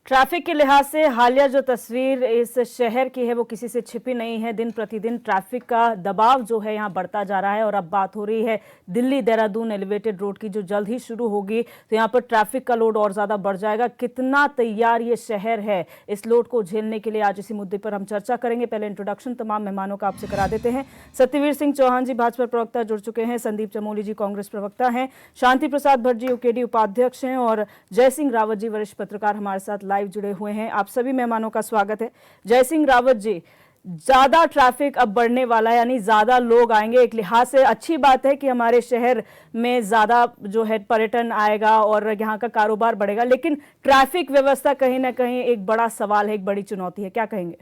Traffic के लिहाज से हालिया जो तस्वीर इस शहर की है वो किसी से छिपी नहीं है। दिन प्रतिदिन ट्रैफिक का दबाव जो है यहाँ बढ़ता जा रहा है और अब बात हो रही है दिल्ली देहरादून एलिवेटेड रोड की, जो जल्द ही शुरू होगी तो यहाँ पर ट्रैफिक का लोड और ज्यादा बढ़ जाएगा। कितना तैयार ये शहर है इस लोड को झेलने के लिए, आज इसी मुद्दे पर हम चर्चा करेंगे। पहले इंट्रोडक्शन तमाम मेहमानों का आपसे करा देते हैं। सत्यवीर सिंह चौहान जी भाजपा प्रवक्ता जुड़ चुके हैं, संदीप चमोली जी कांग्रेस प्रवक्ता हैं, शांति प्रसाद भट्ट जी यूकेडी उपाध्यक्ष हैं और जय सिंह रावत जी वरिष्ठ पत्रकार हमारे साथ लाइव जुड़े हुए हैं। आप सभी मेहमानों का स्वागत है। जय सिंह रावत जी, ज्यादा ट्रैफिक अब बढ़ने वाला है, यानी ज्यादा लोग आएंगे। एक लिहाज से अच्छी बात है कि हमारे शहर में ज्यादा जो है पर्यटन आएगा और यहाँ का कारोबार बढ़ेगा, लेकिन ट्रैफिक व्यवस्था कहीं ना कहीं एक बड़ा सवाल है, एक बड़ी चुनौती है। क्या कहेंगे?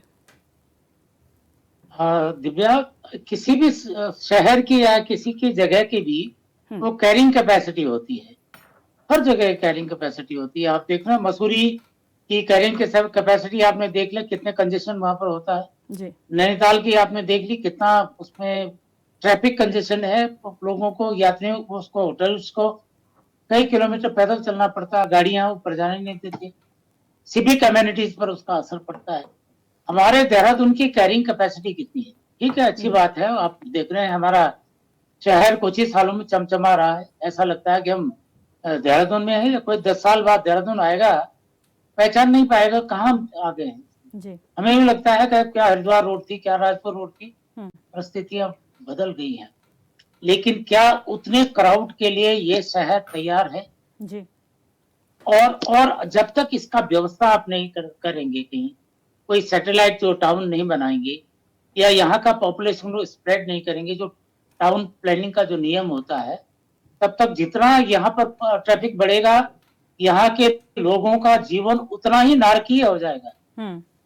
दिव्या, किसी भी शहर की या किसी की जगह की भी वो कैरिंग कैपेसिटी होती है। हर जगह कैरिंग कैपेसिटी होती है। आप देखना मसूरी की कैरिंग कैपेसिटी आपने देख लिया, कितने कंजेशन वहां पर होता है जी। नैनीताल की आपने देख ली, कितना उसमें ट्रैफिक कंजेशन है। लोगों को, यात्रियों को, उसको होटल्स को कई किलोमीटर पैदल चलना पड़ता है, गाड़ियां ऊपर जाने नहीं देती, सिविक कम्युनिटीज पर उसका असर पड़ता है। हमारे देहरादून की कैरिंग कैपेसिटी कितनी है? ठीक है, अच्छी बात है। आप देख रहे हैं हमारा शहर कुछ ही सालों में चमचमा रहा है। ऐसा लगता है कि हम देहरादून में है, कोई 10 साल बाद देहरादून आएगा पहचान नहीं पाएगा कहाँ आ गए हैं जी। हमें भी लगता है कि क्या हरिद्वार रोड थी, क्या राजपुर रोड थी। परिस्थितियां बदल गई हैं, लेकिन क्या उतने क्राउड के लिए ये शहर तैयार है जी? और जब तक इसका व्यवस्था आप नहीं करेंगे, कहीं कोई सैटेलाइट जो टाउन नहीं बनाएंगे या यहाँ का पॉपुलेशन को स्प्रेड नहीं करेंगे, जो टाउन प्लानिंग का जो नियम होता है, तब तक जितना यहाँ पर ट्रैफिक बढ़ेगा, यहाँ के लोगों का जीवन उतना ही नारकीय हो जाएगा।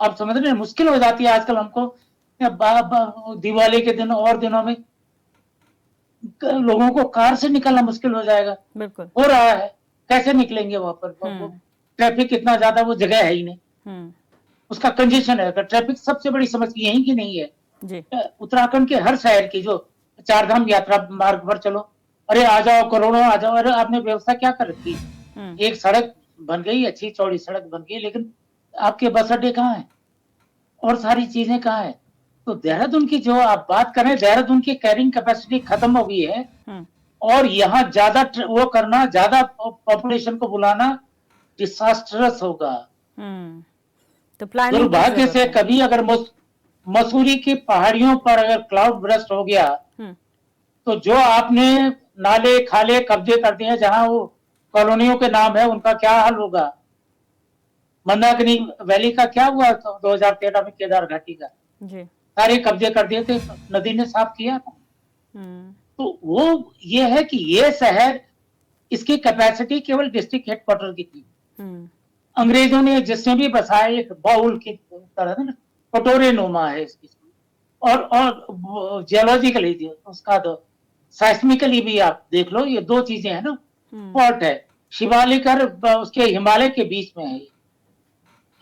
आप समझ रहे हैं, मुश्किल हो जाती है आजकल हमको। दिवाली के दिन और दिनों में लोगों को कार से निकलना मुश्किल हो जाएगा। बिल्कुल हो रहा है, कैसे निकलेंगे वहां पर? ट्रैफिक इतना ज्यादा, वो जगह है ही नहीं, उसका कंजेशन है। ट्रैफिक सबसे बड़ी समस्या यही की नहीं है जी। उत्तराखंड के हर शहर की, जो चारधाम यात्रा मार्ग पर चलो, अरे आ जाओ, करोड़ों आ जाओ। अरे आपने व्यवस्था क्या कर रखी है? एक सड़क बन गई, अच्छी चौड़ी सड़क बन गई, लेकिन आपके बस अड्डे कहाँ है और सारी चीजें कहाँ है? तो देहरादून की जो आप बात करें, देहरादून की कैरिंग कैपेसिटी खत्म हो गई है और यहाँ ज्यादा वो करना, ज्यादा पॉपुलेशन को बुलाना डिसास्टरस होगा। तो प्लानिंग दुर्भाग्य से कभी अगर मसूरी की पहाड़ियों पर अगर क्लाउड ब्रस्ट हो गया तो जो आपने नाले खाले कब्जे कर दिए, जहां वो कॉलोनियों के नाम है, उनका क्या हाल होगा? मंदाकिनी वैली का क्या हुआ 2013 में? केदार घाटी का जी, सारे कब्जे कर दिए थे, नदी ने साफ किया था। तो वो ये है कि ये शहर, इसकी कैपेसिटी केवल डिस्ट्रिक्ट हेडक्वार्टर की थी। अंग्रेजों ने जिसने भी बसाया, एक बाउल की तरह ना, कटोरे नुमा है इसकी। और जियोलॉजिकली उसका तो साइस्मिकली भी आप देख लो, ये दो चीजें हैं ना, फॉल्ट है। शिवालिक और उसके हिमालय के बीच में है।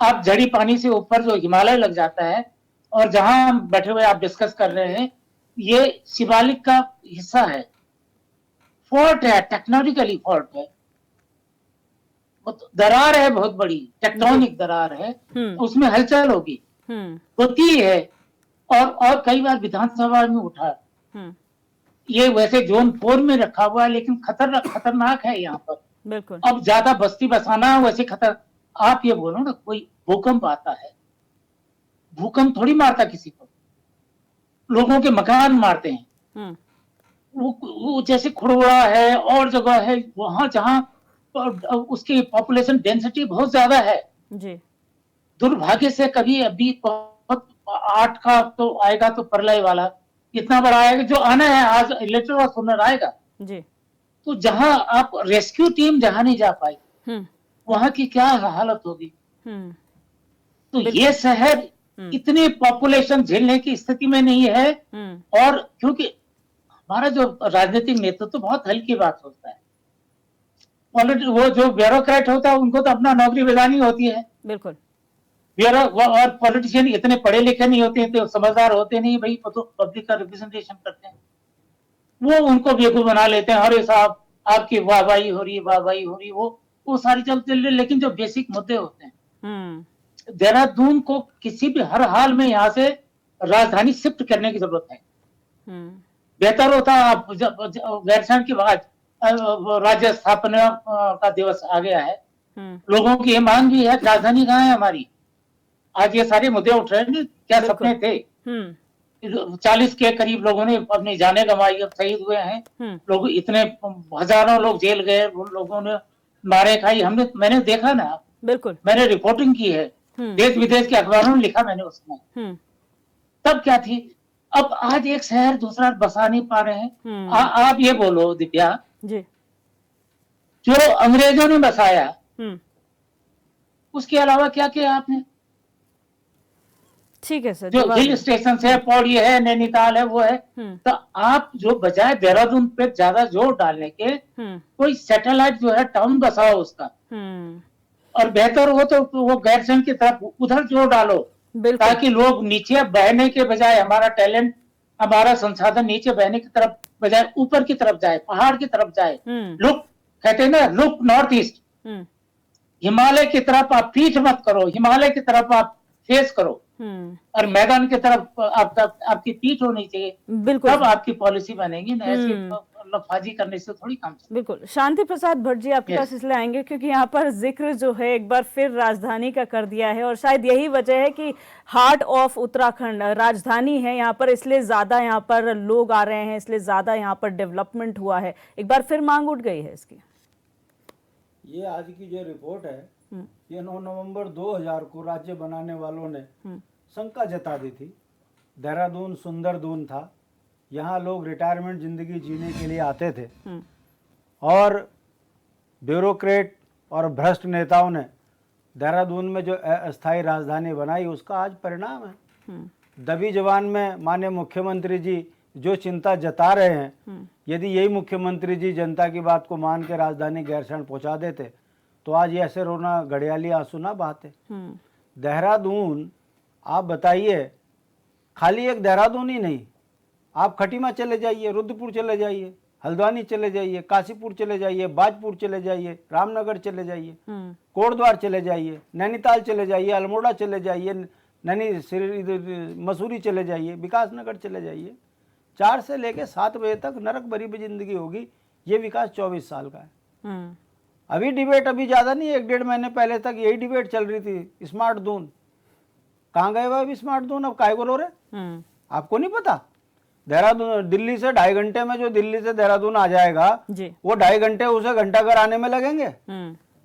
आप जड़ी पानी से ऊपर जो हिमालय लग जाता है, और जहां हम बैठे हुए आप डिस्कस कर रहे हैं, ये शिवालिक का हिस्सा है। फॉल्ट है, टेक्नोलॉजिकली फॉल्ट है, दरार है, बहुत बड़ी टेक्टोनिक दरार है, उसमें हलचल होगी, होती है। और कई बार विधानसभा में उठा। ये वैसे जोन 4 में रखा हुआ है, लेकिन खतरनाक है यहाँ पर। बिल्कुल। अब ज्यादा बस्ती बसाना वैसे खतर। आप ये बोलो ना, कोई भूकंप आता है, भूकंप थोड़ी मारता किसी को, लोगों के मकान मारते हैं। वो जैसे खुड़वा है और जगह है, वहां जहां उसकी पॉपुलेशन डेंसिटी बहुत ज्यादा है जी। दुर्भाग्य से कभी अभी बहुत 8 का तो आएगा, तो प्रलय वाला इतना बड़ा आएगा जो आना है, आज लेटर और सुनर आएगा जी। तो जहां आप रेस्क्यू टीम जहां नहीं जा पाई, वहां की क्या हालत होगी? तो ये शहर इतनी पॉपुलेशन झेलने की स्थिति में नहीं है। और क्योंकि हमारा जो राजनीतिक नेतृत्व तो बहुत हल्की बात सोचता है, वो जो ब्यूरोक्रेट होता है उनको तो अपना नौकरी बेगानी होती है। बिल्कुल। और पॉलिटिशियन इतने पढ़े लिखे नहीं होते, तो समझदार होते नहीं भाई, तो पब्लिक का रिप्रेजेंटेशन करते हैं, वो उनको बेवकूफ बना लेते हैं। अरे साहब आपकी वाहवाही हो रही है, वाहवाही हो रही है, वो सारी चलते। लेकिन जो बेसिक मुद्दे होते हैं, देहरादून को किसी भी हर हाल में यहाँ से राजधानी शिफ्ट करने की जरूरत है। बेहतर होता आप गैरसैंण के बाद राज्य स्थापना का दिवस आ गया है, लोगों की ये मांग भी है, राजधानी कहाँ है हमारी। आज ये सारे मुद्दे उठ रहे हैं, क्या सपने थे। 40 के करीब लोगों ने अपनी जानें गंवाई, अब शहीद हुए हैं लोग, इतने हजारों लोग जेल गए, उन लोगों ने मारे खाई, मैंने देखा ना, बिल्कुल मैंने रिपोर्टिंग की है, देश विदेश के अखबारों में लिखा मैंने उसमें। तब क्या थी, अब आज एक शहर दूसरा बसा नहीं पा रहे हैं। आप ये बोलो दिव्या जी, जो अंग्रेजों ने बसाया उसके अलावा क्या किया आपने। ठीक है सर, जो हिल स्टेशन है, पौड़ी है, नैनीताल है, वो है, तो आप जो बजाय देहरादून पे ज्यादा जोर डालने के कोई सैटेलाइट जो है टाउन बसाओ उसका, और बेहतर हो तो वो गैरसैंण की तरफ उधर जोर डालो, ताकि लोग नीचे बहने के बजाय, हमारा टैलेंट, हमारा संसाधन नीचे बहने की तरफ बजाय ऊपर की तरफ जाए, पहाड़ की तरफ जाए। लुक कहते हैं ना, लुक नॉर्थ ईस्ट, हिमालय की तरफ आप पीठ मत करो, हिमालय की तरफ आप फेस करो, और मैदान की तरफ आपकी पीठ होनी चाहिए। बिल्कुल, तब आपकी पॉलिसी बनेगी ना, ऐसी लफाजी करने से थोड़ी काम। बिल्कुल। शांति प्रसाद भट्ट जी आपके पास इसलिए आएंगे क्योंकि यहाँ पर जिक्र जो है एक बार फिर राजधानी का कर दिया है, और शायद यही वजह है कि हार्ट ऑफ उत्तराखंड राजधानी है यहाँ पर, इसलिए ज्यादा यहाँ पर लोग आ रहे हैं, इसलिए ज्यादा यहाँ पर डेवलपमेंट हुआ है। एक बार फिर मांग उठ गई है इसकी। ये आज की जो रिपोर्ट है, ये 9 नवंबर 2000 को राज्य बनाने वालों ने शंका जता दी थी। देहरादून सुंदर दून था, यहाँ लोग रिटायरमेंट जिंदगी जीने के लिए आते थे, और ब्यूरोक्रेट और भ्रष्ट नेताओं ने देहरादून में जो अस्थायी राजधानी बनाई, उसका आज परिणाम है। दबी जवान में माननीय मुख्यमंत्री जी जो चिंता जता रहे हैं, यदि यही मुख्यमंत्री जी जनता की बात को मान के राजधानी गैरसैंण पहुंचा देते तो आज ये ऐसे रोना घड़ियाली आंसू ना बहाते। देहरादून आप बताइए, खाली एक देहरादून ही नहीं, आप खटीमा चले जाइए, रुद्रपुर चले जाइए, हल्द्वानी चले जाइए, काशीपुर चले जाइए, बाजपुर चले जाइए, रामनगर चले जाइए, कोटद्वार चले जाइए, नैनीताल चले जाइए, अल्मोड़ा चले जाइए, मसूरी चले जाइए, विकासनगर चले जाइए। 4 से लेकर 7 बजे तक नरक भरी जिंदगी होगी। ये विकास 24 साल का है। अभी डिबेट अभी ज़्यादा नहीं, 1-1.5 महीने पहले तक यही डिबेट चल रही थी, स्मार्ट दून कहाँ गए हुआ अभी स्मार्ट दून, अब काय बोलो रहे। आपको नहीं पता, देहरादून दिल्ली से 2.5 घंटे में जो दिल्ली से देहरादून आ जाएगा वो 2.5 घंटे उसे घंटाघर आने में लगेंगे।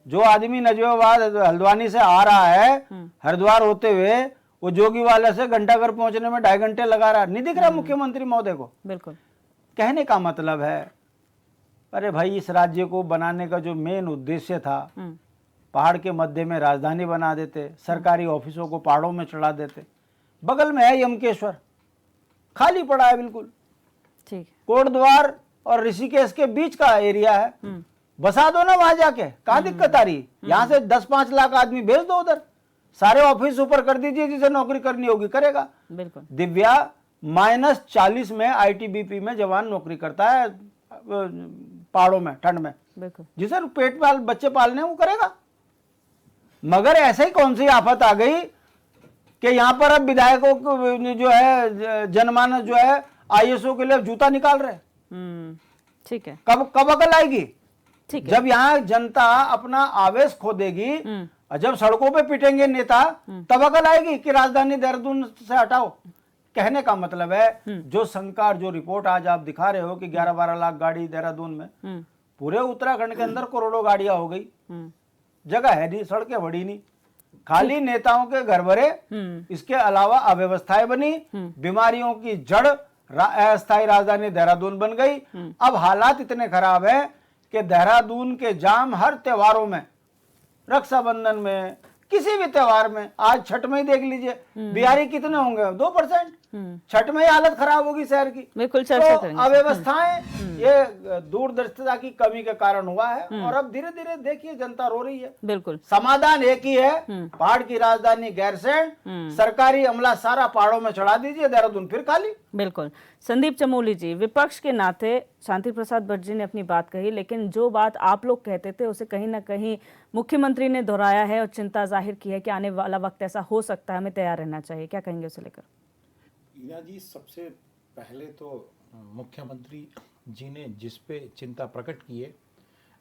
जो आदमी नजफाबाद हल्द्वानी से आ रहा है, हरिद्वार होते हुए, वो जोगी वाले से घंटाघर पहुंचने में 2.5 घंटे लगा रहा है। नहीं दिख रहा मुख्यमंत्री महोदय को। बिल्कुल। कहने का मतलब है, अरे भाई, इस राज्य को बनाने का जो मेन उद्देश्य था, पहाड़ के मध्य में राजधानी बना देते, सरकारी ऑफिसों को पहाड़ों में चढ़ा देते। बगल में है यमकेश्वर, खाली पड़ा है बिल्कुल, ठीक। कोटद्वार और ऋषिकेश के बीच का एरिया है, बसा दो ना वहां जाके, कहाँ दिक्कत आ रही। यहाँ से 10-5 लाख आदमी भेज दो उधर, सारे ऑफिस ऊपर कर दीजिए, जिसे नौकरी करनी होगी करेगा। बिल्कुल। दिव्या -40 में ITBP में जवान नौकरी करता है, पहाड़ों में ठंड में, जिसे पेट पाल बच्चे पालने वो करेगा। मगर ऐसे ही कौन सी आफत आ गई कि यहाँ पर अब विधायकों को जो है, जनमानस जो है, ISO के लिए जूता निकाल रहे। ठीक है। कब अकल आएगी? ठीक है। जब यहाँ जनता अपना आवेश खो देगी, जब सड़कों पे पिटेंगे नेता, तब अकल आएगी कि राजधानी देहरादून से हटाओ। कहने का मतलब है, जो शंका, जो रिपोर्ट आज आप दिखा रहे हो कि 11-12 लाख गाड़ी देहरादून में, पूरे उत्तराखंड के अंदर करोड़ों गाड़ियां हो गई, जगह है नहीं, सड़कें बड़ी नहीं, खाली नेताओं के घर भरे। इसके अलावा अव्यवस्थाएं बनी, बीमारियों की जड़ अस्थायी राजधानी देहरादून बन गई। अब हालात इतने खराब है कि देहरादून के जाम हर त्योहारों में, रक्षाबंधन में, किसी भी त्योहार में, आज छठ में ही देख लीजिए, बिहारी कितने होंगे, 2%। छठ में ही हालत खराब होगी शहर की। बिल्कुल चर्चा तो करेंगे। अव्यवस्थाएं ये दूरदर्शिता की कमी के कारण हुआ है, और अब धीरे धीरे देखिए जनता रो रही है। बिल्कुल समाधान एक ही है, पहाड़ की राजधानी गैरसैंण, सरकारी अमला सारा पहाड़ों में चढ़ा दीजिए, देहरादून फिर खाली। बिल्कुल। संदीप चमोली जी, विपक्ष के नाते शांति प्रसाद भट्ट जी ने अपनी बात कही, लेकिन जो बात आप लोग कहते थे उसे कहीं ना कहीं मुख्यमंत्री ने दोहराया है और चिंता जाहिर की है कि आने वाला वक्त ऐसा हो सकता है, हमें तैयार रहना चाहिए। क्या कहेंगे उसे लेकर? ईना जी, सबसे पहले तो मुख्यमंत्री जी ने जिस पे चिंता प्रकट की है,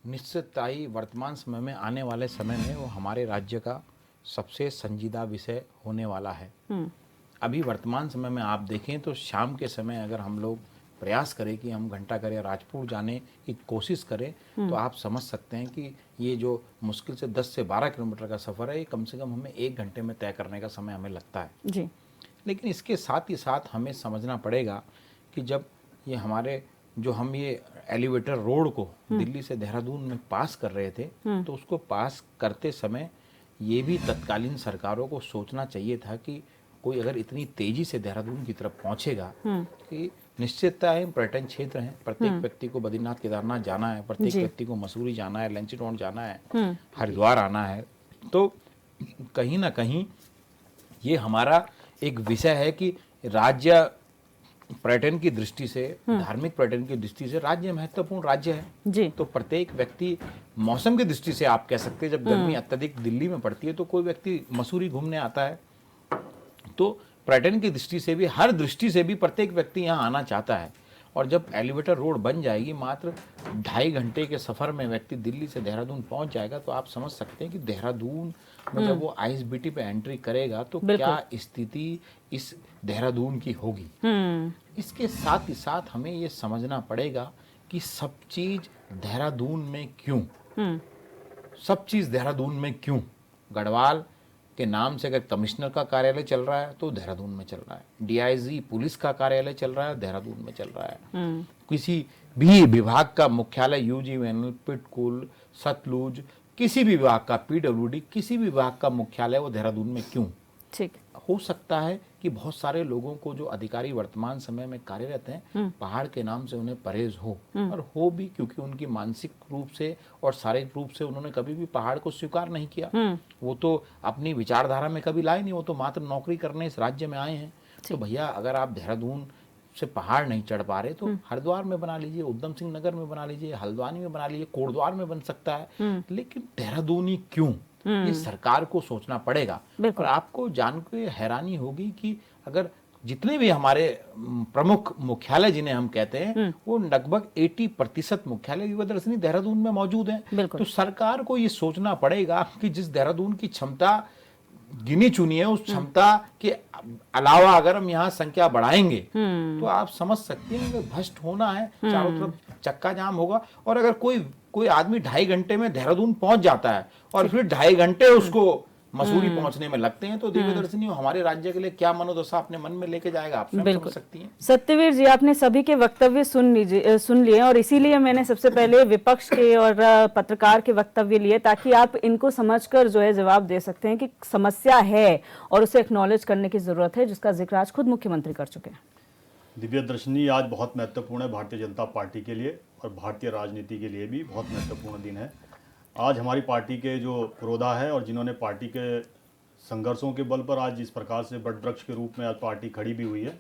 निश्चितताई वर्तमान समय में आने वाले समय में वो हमारे राज्य का सबसे संजीदा विषय होने वाला है। अभी वर्तमान समय में आप देखें तो शाम के समय अगर हम लोग प्रयास करें कि हम घंटाघर या राजपुर जाने की कोशिश करें, तो आप समझ सकते हैं कि ये जो मुश्किल से 10 से 12 किलोमीटर का सफ़र है, ये कम से कम हमें 1 घंटे में तय करने का समय हमें लगता है जी। लेकिन इसके साथ ही साथ हमें समझना पड़ेगा कि जब ये हमारे जो हम ये एलिवेटर रोड को दिल्ली से देहरादून में पास कर रहे थे, तो उसको पास करते समय ये भी तत्कालीन सरकारों को सोचना चाहिए था कि कोई अगर इतनी तेजी से देहरादून की तरफ पहुंचेगा कि निश्चितता है पर्यटन क्षेत्र है, प्रत्येक व्यक्ति को बद्रीनाथ केदारनाथ जाना है, प्रत्येक व्यक्ति को मसूरी जाना है, लंचडौन जाना है, हरिद्वार आना है, तो कहीं ना कहीं ये हमारा एक विषय है कि राज्य पर्यटन की दृष्टि से, धार्मिक पर्यटन की दृष्टि से राज्य महत्वपूर्ण राज्य है जी। तो प्रत्येक व्यक्ति मौसम की दृष्टि से आप कह सकते हैं, जब गर्मी अत्यधिक दिल्ली में पड़ती है तो कोई व्यक्ति मसूरी घूमने आता है, तो पर्यटन की दृष्टि से भी, हर दृष्टि से भी प्रत्येक व्यक्ति यहाँ आना चाहता है। और जब एलिवेटर रोड बन जाएगी, मात्र 2.5 घंटे के सफ़र में व्यक्ति दिल्ली से देहरादून पहुंच जाएगा, तो आप समझ सकते हैं कि देहरादून में जब वो आईएसबीटी पे एंट्री करेगा तो क्या स्थिति इस देहरादून की होगी। इसके साथ ही साथ हमें ये समझना पड़ेगा कि सब चीज़ देहरादून में क्यों, सब चीज़ देहरादून में क्यों। गढ़वाल के नाम से अगर कमिश्नर का कार्यालय चल रहा है तो देहरादून में चल रहा है, डीआईजी पुलिस का कार्यालय चल रहा है देहरादून में चल रहा है, किसी भी विभाग का मुख्यालय यूजीवीएनएल, पिटकुल, सतलुज, किसी भी विभाग का, पीडब्ल्यूडी, किसी भी विभाग का मुख्यालय वो देहरादून में क्यों। ठीक हो सकता है कि बहुत सारे लोगों को, जो अधिकारी वर्तमान समय में कार्यरत हैं, पहाड़ के नाम से उन्हें परहेज हो, और हो भी, क्योंकि उनकी मानसिक रूप से और शारीरिक रूप से उन्होंने कभी भी पहाड़ को स्वीकार नहीं किया। वो तो अपनी विचारधारा में कभी लाए नहीं, वो तो मात्र नौकरी करने इस राज्य में आए हैं। तो भैया, अगर आप देहरादून से पहाड़ नहीं चढ़ पा रहे तो हरिद्वार में बना लीजिए, उधम सिंह नगर में बना लीजिए, हल्द्वानी में बना लीजिए, कोटद्वार में बन सकता है, लेकिन देहरादून ही क्यों, ये सरकार को सोचना पड़ेगा। और आपको जान के हैरानी होगी कि अगर जितने भी हमारे प्रमुख मुख्यालय जिन्हें हम कहते हैं, वो लगभग 80% मुख्यालय युवा दर्शनी देहरादून में मौजूद हैं। तो सरकार को ये सोचना पड़ेगा कि जिस देहरादून की क्षमता गिनी चुनी है, उस क्षमता के अलावा अगर हम यहाँ संख्या बढ़ाएंगे तो आप समझ सकते हैं कि भ्रष्ट होना है, चारों तरफ चक्का जाम होगा। और अगर कोई आदमी 2.5 घंटे में देहरादून पहुंच जाता है और फिर 2.5 घंटे उसको मसूरी पहुंचने में लगते हैं, तो दिव्य दर्शनी हमारे राज्य के लिए क्या मनोदशा अपने मन में लेके जाएगा, आप स्वयं समझ सकती हैं। सत्यवीर जी, आपने सभी के वक्तव्य सुन लिए, और इसीलिए मैंने सबसे पहले विपक्ष के और पत्रकार के वक्तव्य लिए, ताकि आप इनको समझकर जो है जवाब दे सकते हैं कि समस्या है और उसे एक्नॉलेज करने की जरूरत है, जिसका जिक्र आज खुद मुख्यमंत्री कर चुके हैं। दिव्य दर्शनी आज बहुत महत्वपूर्ण है भारतीय जनता पार्टी के लिए, और भारतीय राजनीति के लिए भी बहुत महत्वपूर्ण दिन है। आज हमारी पार्टी के जो पुरोधा है और जिन्होंने पार्टी के संघर्षों के बल पर आज इस प्रकार से बट वृक्ष के रूप में आज पार्टी खड़ी भी हुई है,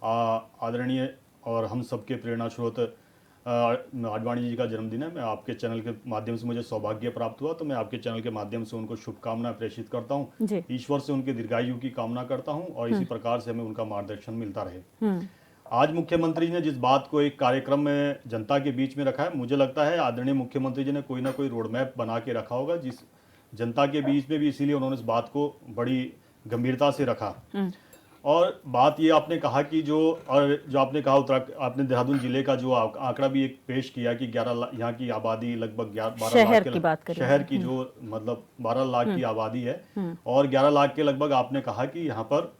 आदरणीय और हम सबके प्रेरणा स्रोत आडवाणी जी का जन्मदिन है। मैं आपके चैनल के माध्यम से मुझे सौभाग्य प्राप्त हुआ, तो मैं आपके चैनल के माध्यम से उनको शुभकामनाएं प्रेषित करता हूँ। ईश्वर से उनके दीर्घायु की कामना करता हूँ और इसी प्रकार से हमें उनका मार्गदर्शन मिलता रहे। आज मुख्यमंत्री जी ने जिस बात को एक कार्यक्रम में जनता के बीच में रखा है, मुझे लगता है आदरणीय मुख्यमंत्री जी ने कोई ना कोई रोड मैप बना के रखा होगा, जिस जनता के बीच में भी, इसीलिए उन्होंने इस बात को बड़ी गंभीरता से रखा। और बात ये आपने कहा कि जो आपने कहा आपने देहरादून जिले का जो आंकड़ा भी एक पेश किया कि 11 यहाँ की आबादी लगभग 12 लाख के शहर की जो मतलब 12 लाख की आबादी है, और 11 लाख के लगभग आपने कहा कि यहाँ पर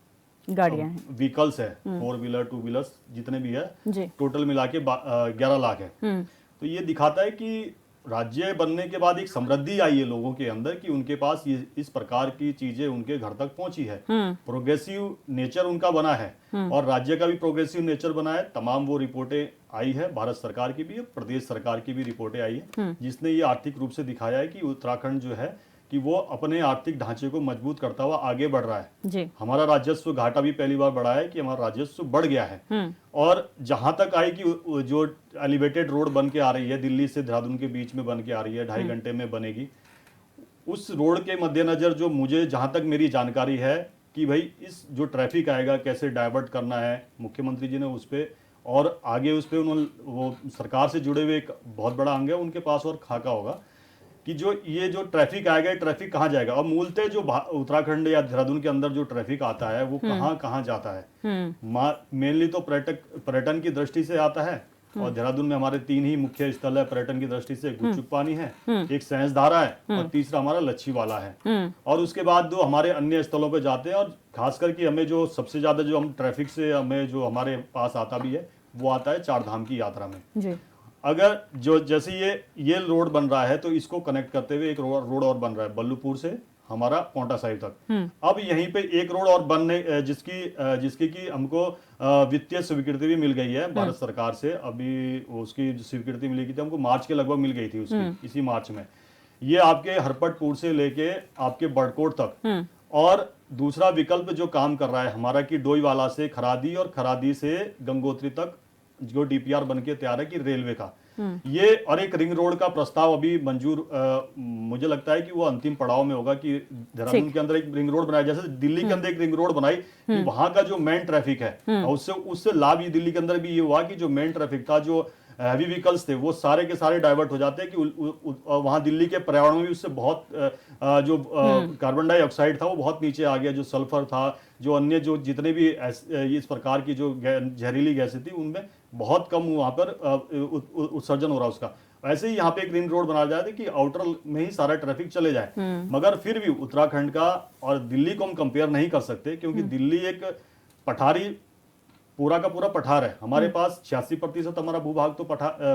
गाड़ियां हैं, व्हीकल्स है, 4 व्हीलर 2 व्हीलर्स जितने भी है, टोटल मिला के 11 लाख है। तो ये दिखाता है कि राज्य बनने के बाद एक समृद्धि आई है लोगों के अंदर कि उनके पास ये इस प्रकार की चीजें उनके घर तक पहुंची है। प्रोग्रेसिव नेचर उनका बना है और राज्य का भी प्रोग्रेसिव नेचर बना है। तमाम वो रिपोर्टें आई है, भारत सरकार की भी, प्रदेश सरकार की भी रिपोर्टें आई है, जिसने ये आर्थिक रूप से दिखाया है कि उत्तराखंड जो है कि वो अपने आर्थिक ढांचे को मजबूत करता हुआ आगे बढ़ रहा है। जी। हमारा राजस्व घाटा भी पहली बार बढ़ा है कि हमारा राजस्व बढ़ गया है। और जहां तक आई कि जो एलिवेटेड रोड बन के आ रही है, दिल्ली से देहरादून के बीच में बन के आ रही है, 2.5 घंटे में बनेगी, उस रोड के मद्देनजर जो मुझे जहां तक मेरी जानकारी है कि भाई इस जो ट्रैफिक आएगा कैसे डाइवर्ट करना है, मुख्यमंत्री जी ने उस पर और आगे उस पर उन्होंने वो सरकार से जुड़े हुए एक बहुत बड़ा अंग है उनके पास और खाका होगा कि जो ये जो ट्रैफिक आएगा, ट्रैफिक कहाँ जाएगा। और मूलतः जो उत्तराखंड या देहरादून के अंदर जो ट्रैफिक आता है वो कहाँ कहाँ जाता है। मेनली तो पर्यटन की दृष्टि से आता है और देहरादून में हमारे 3 ही मुख्य स्थल है पर्यटन की दृष्टि से। गुपचुप पानी है, एक सैंसधारा है और तीसरा हमारा लच्छीवाला है। और उसके बाद जो हमारे अन्य स्थलों पे जाते हैं और खासकर कि हमें जो सबसे ज्यादा जो हम ट्रैफिक से हमें जो हमारे पास आता भी है वो आता है 4 धाम की यात्रा में। जी। अगर जो जैसे ये रोड बन रहा है तो इसको कनेक्ट करते हुए एक रोड और बन रहा है बल्लूपुर से हमारा पोंटा साहिब तक। अब यहीं पे एक रोड और बनने जिसकी कि हमको वित्तीय स्वीकृति भी मिल गई है भारत सरकार से। अभी उसकी स्वीकृति मिली थी हमको मार्च के लगभग मिल गई थी उसकी, इसी मार्च में। ये आपके हरपटपुर से लेके आपके बड़कोट तक। और दूसरा विकल्प जो काम कर रहा है हमारा कि डोईवाला से खरादी और खरादी से गंगोत्री तक जो डीपीआर बन के तैयार है कि रेलवे का ये, और एक रिंग रोड का प्रस्ताव अभी मंजूर मुझे लगता है कि वो अंतिम पड़ाव में होगा कि देहरादून के अंदर एक रिंग रोड बनाया, जैसे दिल्ली के अंदर एक रिंग रोड बनाई कि वहां का जो मेन ट्रैफिक है उससे लाभ ये दिल्ली के अंदर भी ये हुआ कि जो मेन ट्रैफिक था, जो हैवी व्हीकल्स थे वो सारे के सारे डाइवर्ट हो जाते हैं कि वहां दिल्ली के पर्यावरण में भी उससे बहुत जो कार्बन डाइऑक्साइड था वो बहुत नीचे आ गया, जो सल्फर था, जो अन्य जो जितने भी इस प्रकार की जो जहरीली गैसें थी उनमें बहुत कम वहां पर उत्सर्जन हो रहा उसका। ऐसे ही यहाँ पे एक रिंग रोड बनाया जाए कि आउटर में ही सारा ट्रैफिक चले जाए। मगर फिर भी उत्तराखंड का और दिल्ली को हम कंपेयर नहीं कर सकते क्योंकि दिल्ली एक पठारी पूरा का पूरा पठार है। हमारे पास 86% हमारा भूभाग तो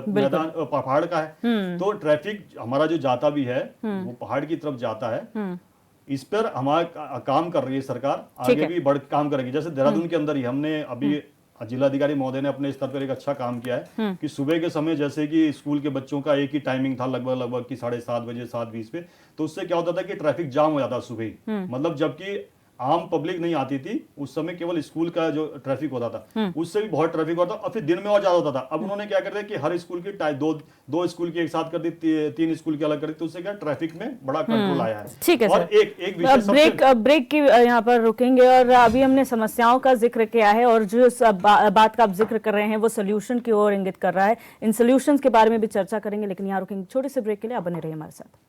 मैदान पहाड़ का है। तो ट्रैफिक हमारा जो जाता भी है वो पहाड़ की तरफ जाता है। इस पर हमारा काम कर रही है सरकार, आगे भी बढ़ काम करेगी। जैसे देहरादून के अंदर ही हमने अभी जिलाधिकारी महोदय ने अपने स्तर पर एक अच्छा काम किया है कि सुबह के समय जैसे कि स्कूल के बच्चों का एक ही टाइमिंग था लगभग कि 7:30 बजे 7:20 पे, तो उससे क्या होता था कि ट्रैफिक जाम हो जाता सुबह ही। मतलब जबकि आम पब्लिक नहीं आती थी उस समय, केवल स्कूल का जो ट्रैफिक होता था उससे भी बहुत ट्रैफिक होता था और फिर दिन में और ज्यादा होता था। अब उन्होंने क्या कर दिया कि हर स्कूल की दो स्कूल की एक साथ कर दी, 3 स्कूल की अलग कर दी, तो उससे क्या ट्रैफिक में बड़ा कंट्रोल आया है। ठीक है और सर, एक विषय ब्रेक की यहाँ पर रुकेंगे और अभी हमने समस्याओं का जिक्र किया है और जो बात का आप जिक्र कर रहे हैं वो सोल्यूशन की ओर इंगित कर रहा है। इन सोल्यूशंस के बारे में भी चर्चा करेंगे, लेकिन यहाँ रुकेंगे छोटे से ब्रेक के लिए। आप बने रहिए हमारे साथ।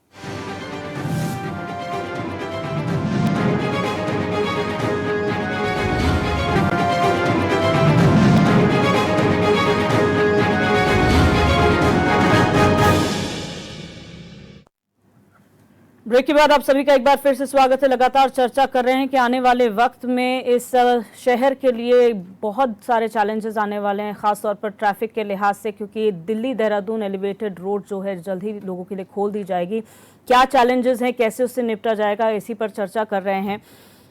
ब्रेक के बाद आप सभी का एक बार फिर से स्वागत है। लगातार चर्चा कर रहे हैं कि आने वाले वक्त में इस शहर के लिए बहुत सारे चैलेंजेस आने वाले हैं, खासतौर पर ट्रैफिक के लिहाज से, क्योंकि दिल्ली देहरादून एलिवेटेड रोड जो है जल्द ही लोगों के लिए खोल दी जाएगी। क्या चैलेंजेस हैं, कैसे उससे निपटा जाएगा, इसी पर चर्चा कर रहे हैं।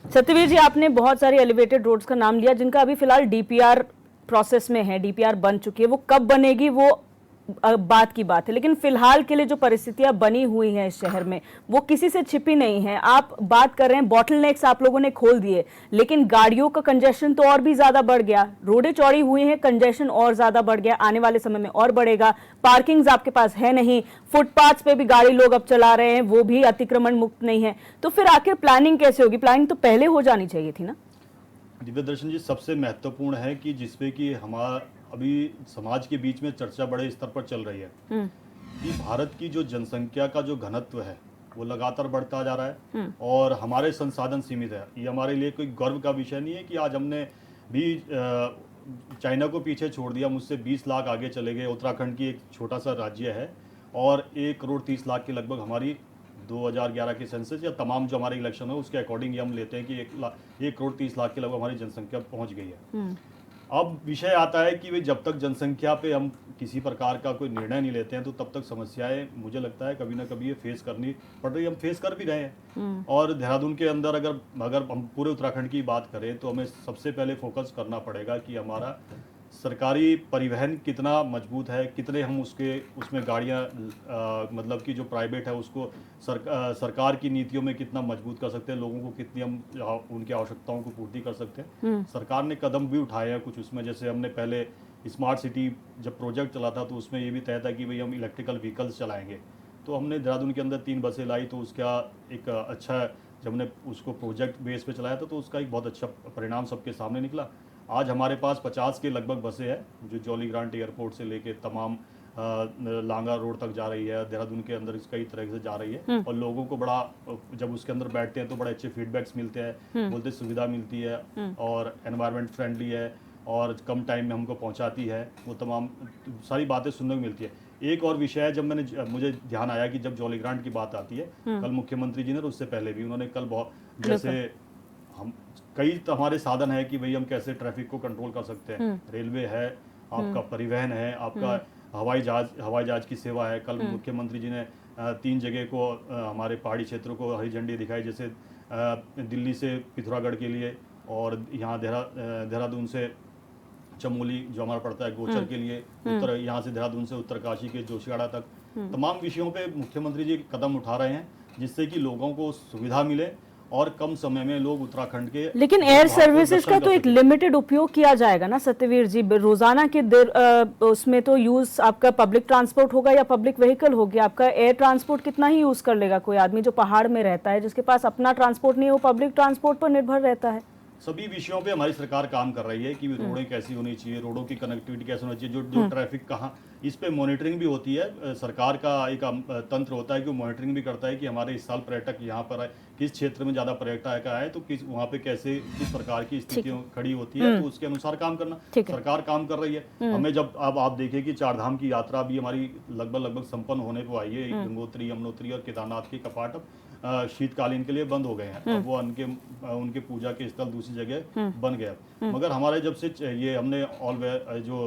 सत्यवीर जी, आपने बहुत सारी एलिवेटेड रोड्स का नाम लिया जिनका अभी फिलहाल डीपीआर प्रोसेस में है, डीपीआर बन चुकी है। वो कब बनेगी वो बात की बात है, लेकिन फिलहाल के लिए जो परिस्थितियां बनी हुई हैं इस शहर में वो किसी से छिपी नहीं है। आप बात कर रहे हैं बॉटलनेक्स आप लोगों ने खोल दिए, लेकिन गाड़ियों का कंजेशन तो और भी ज्यादा बढ़ गया। रोडें चौड़ी हुई हैं, कंजेशन और ज्यादा बढ़ गया, आने वाले समय में और बढ़ेगा। पार्किंग्स आपके पास है नहीं, फुटपाथ पे भी गाड़ी लोग अब चला रहे हैं, वो भी अतिक्रमण मुक्त नहीं है। तो फिर आखिर प्लानिंग कैसे होगी? प्लानिंग तो पहले हो जानी चाहिए थी ना। दिव्य दर्शन जी, सबसे महत्वपूर्ण है कि जिसपे कि हमारा अभी समाज के बीच में चर्चा बड़े स्तर पर चल रही है कि भारत की जो जनसंख्या का जो घनत्व है वो लगातार बढ़ता जा रहा है और हमारे संसाधन सीमित है। ये हमारे लिए कोई गर्व का विषय नहीं है कि आज हमने भी चाइना को पीछे छोड़ दिया, मुझसे 20 लाख आगे चले गए। उत्तराखंड की एक छोटा सा राज्य है और 1 करोड़ 30 लाख के लगभग हमारी 2011 के सेंसस या तमाम जो हमारे इलेक्शन है उसके अकॉर्डिंग हम लेते हैं कि 1 करोड़ 30 लाख के लगभग हमारी जनसंख्या पहुंच गई है। अब विषय आता है कि भाई जब तक जनसंख्या पे हम किसी प्रकार का कोई निर्णय नहीं लेते हैं तो तब तक समस्याएं मुझे लगता है कभी ना कभी ये फेस करनी पड़ रही है, हम फेस कर भी रहे हैं। और देहरादून के अंदर अगर हम पूरे उत्तराखंड की बात करें तो हमें सबसे पहले फोकस करना पड़ेगा कि हमारा सरकारी परिवहन कितना मजबूत है, कितने हम उसमें गाड़ियाँ मतलब कि जो प्राइवेट है उसको सरकार की नीतियों में कितना मजबूत कर सकते हैं, लोगों को कितनी हम उनकी आवश्यकताओं को पूर्ति कर सकते हैं। सरकार ने कदम भी उठाए हैं कुछ उसमें, जैसे हमने पहले स्मार्ट सिटी जब प्रोजेक्ट चला था तो उसमें ये भी तय था कि भाई हम इलेक्ट्रिकल व्हीकल्स चलाएंगे, तो हमने देहरादून के अंदर 3 बसें लाई, तो उसका एक अच्छा, जब हमने उसको प्रोजेक्ट बेस पे चलाया था तो उसका एक बहुत अच्छा परिणाम सबके सामने निकला। आज हमारे पास 50 के लगभग बसें हैं जो जॉली ग्रांट एयरपोर्ट से लेके तमाम लांगा रोड तक जा रही है, देहरादून के अंदर कई तरह से जा रही है। और लोगों को बड़ा, जब उसके अंदर बैठते हैं तो बड़े अच्छे फीडबैक्स मिलते हैं, बोलते सुविधा मिलती है और एनवायरनमेंट फ्रेंडली है और कम टाइम में हमको पहुंचाती है, वो तमाम सारी बातें सुनने को मिलती है। एक और विषय है, जब मुझे ध्यान आया कि जब जॉली ग्रांट की बात आती है, कल मुख्यमंत्री जी ने और उससे पहले भी उन्होंने कल बहुत, जैसे हम कई तो हमारे साधन है कि भाई हम कैसे ट्रैफिक को कंट्रोल कर सकते हैं, रेलवे है, आपका परिवहन है, आपका हवाई जहाज की सेवा है। कल मुख्यमंत्री जी ने 3 जगह को हमारे पहाड़ी क्षेत्रों को हरी झंडी दिखाई, जैसे दिल्ली से पिथौरागढ़ के लिए और यहाँ देहरादून से चमोली जो हमारा पड़ता है गोचर के लिए, उत्तर यहाँ से देहरादून से उत्तरकाशी के जोशीगढ़ तक, तमाम विषयों पे मुख्यमंत्री जी कदम उठा रहे हैं जिससे कि लोगों को सुविधा मिले और कम समय में लोग उत्तराखंड के। लेकिन एयर सर्विसेज का तो एक लिमिटेड उपयोग किया जाएगा ना सत्यवीर जी, रोजाना के उसमें तो यूज आपका पब्लिक ट्रांसपोर्ट होगा या पब्लिक व्हीकल होगी, आपका एयर ट्रांसपोर्ट कितना ही यूज कर लेगा कोई आदमी जो पहाड़ में रहता है, जिसके पास अपना ट्रांसपोर्ट नहीं है, वो पब्लिक ट्रांसपोर्ट पर निर्भर रहता है। सभी विषयों पे हमारी सरकार काम कर रही है कि रोडें कैसी होनी चाहिए, रोडों की कनेक्टिविटी कैसे होनी चाहिए, जो ट्रैफिक कहाँ, इस पे मॉनिटरिंग भी होती है। सरकार का एक तंत्र होता है कि वो मॉनिटरिंग भी करता है कि हमारे इस साल पर्यटक यहाँ पर आए, किस क्षेत्र में ज़्यादा पर्यटक आए तो किस वहाँ पे कैसे किस प्रकार की स्थितियाँ खड़ी होती है, तो उसके अनुसार काम करना सरकार काम कर रही है। हमें जब अब आप देखें कि 4 धाम की यात्रा भी हमारी लगभग संपन्न होने को आई है, गंगोत्री, यमुनोत्री और केदारनाथ के कपाट अब शीतकालीन के लिए बंद हो गए हैं, अब वो उनके पूजा के स्थल दूसरी जगह बन गए। मगर हमारे जब से ये हमने जो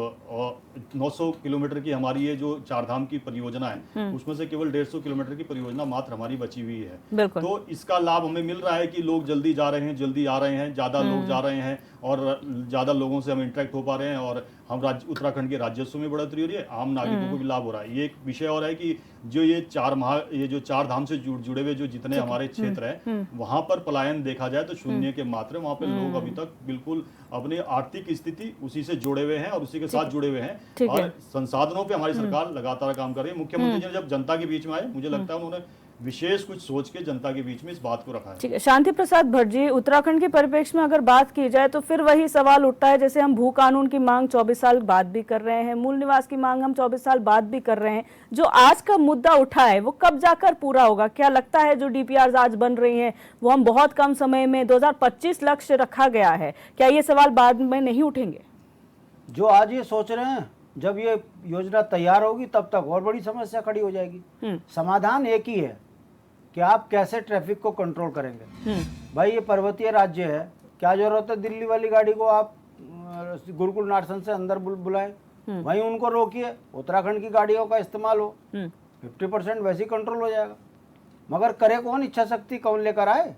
900 किलोमीटर की हमारी ये जो 4 धाम की परियोजना है, उसमें से केवल 150 किलोमीटर की परियोजना मात्र हमारी बची हुई है। तो इसका लाभ हमें मिल रहा है कि लोग जल्दी जा रहे हैं, जल्दी आ रहे हैं, ज्यादा लोग जा रहे हैं और ज्यादा लोगों से हम इंटरेक्ट हो पा रहे हैं और हम उत्तराखंड के राजस्व में बढ़ोतरी हो रही है, आम नागरिकों को भी लाभ हो रहा है। ये एक विषय और है कि जो ये 4 धाम से जुड़े हुए जो जितने हमारे क्षेत्र हैं, वहां पर पलायन देखा जाए तो शून्य के मात्रा, वहां पे लोग अभी तक बिल्कुल अपनी आर्थिक स्थिति उसी से जुड़े हुए हैं और उसी के साथ जुड़े हुए हैं और संसाधनों पे हमारी सरकार लगातार काम कर रही है। मुख्यमंत्री जी ने जब जनता के बीच में आए, मुझे लगता है उन्होंने विशेष कुछ सोच के जनता के बीच में इस बात को रखा है। ठीक है, शांति प्रसाद भट्ट जी, उत्तराखंड के परिप्रेक्ष्य में अगर बात की जाए तो फिर वही सवाल उठता है, जैसे हम भू कानून की मांग 24 साल बाद भी कर रहे हैं, मूल निवास की मांग हम 24 साल बाद भी कर रहे हैं, जो आज का मुद्दा उठा है वो कब जाकर पूरा होगा? क्या लगता है जो डीपीआर आज बन रही हैं वो हम बहुत कम समय में 2025 लक्ष्य रखा गया है, क्या ये सवाल बाद में नहीं उठेंगे? जो आज ये सोच रहे हैं, जब ये योजना तैयार होगी तब तक और बड़ी समस्या खड़ी हो जाएगी। समाधान एक ही है कि आप कैसे ट्रैफिक को कंट्रोल करेंगे। भाई ये पर्वतीय राज्य है, क्या जरूरत है दिल्ली वाली गाड़ी को आप गुरुकुल नारसन से अंदर बुलाएं, वहीं उनको रोकिए, उत्तराखंड की गाड़ियों का इस्तेमाल हो, 50% वैसे ही कंट्रोल हो जाएगा। मगर करे कौन, इच्छा शक्ति कौन लेकर आए?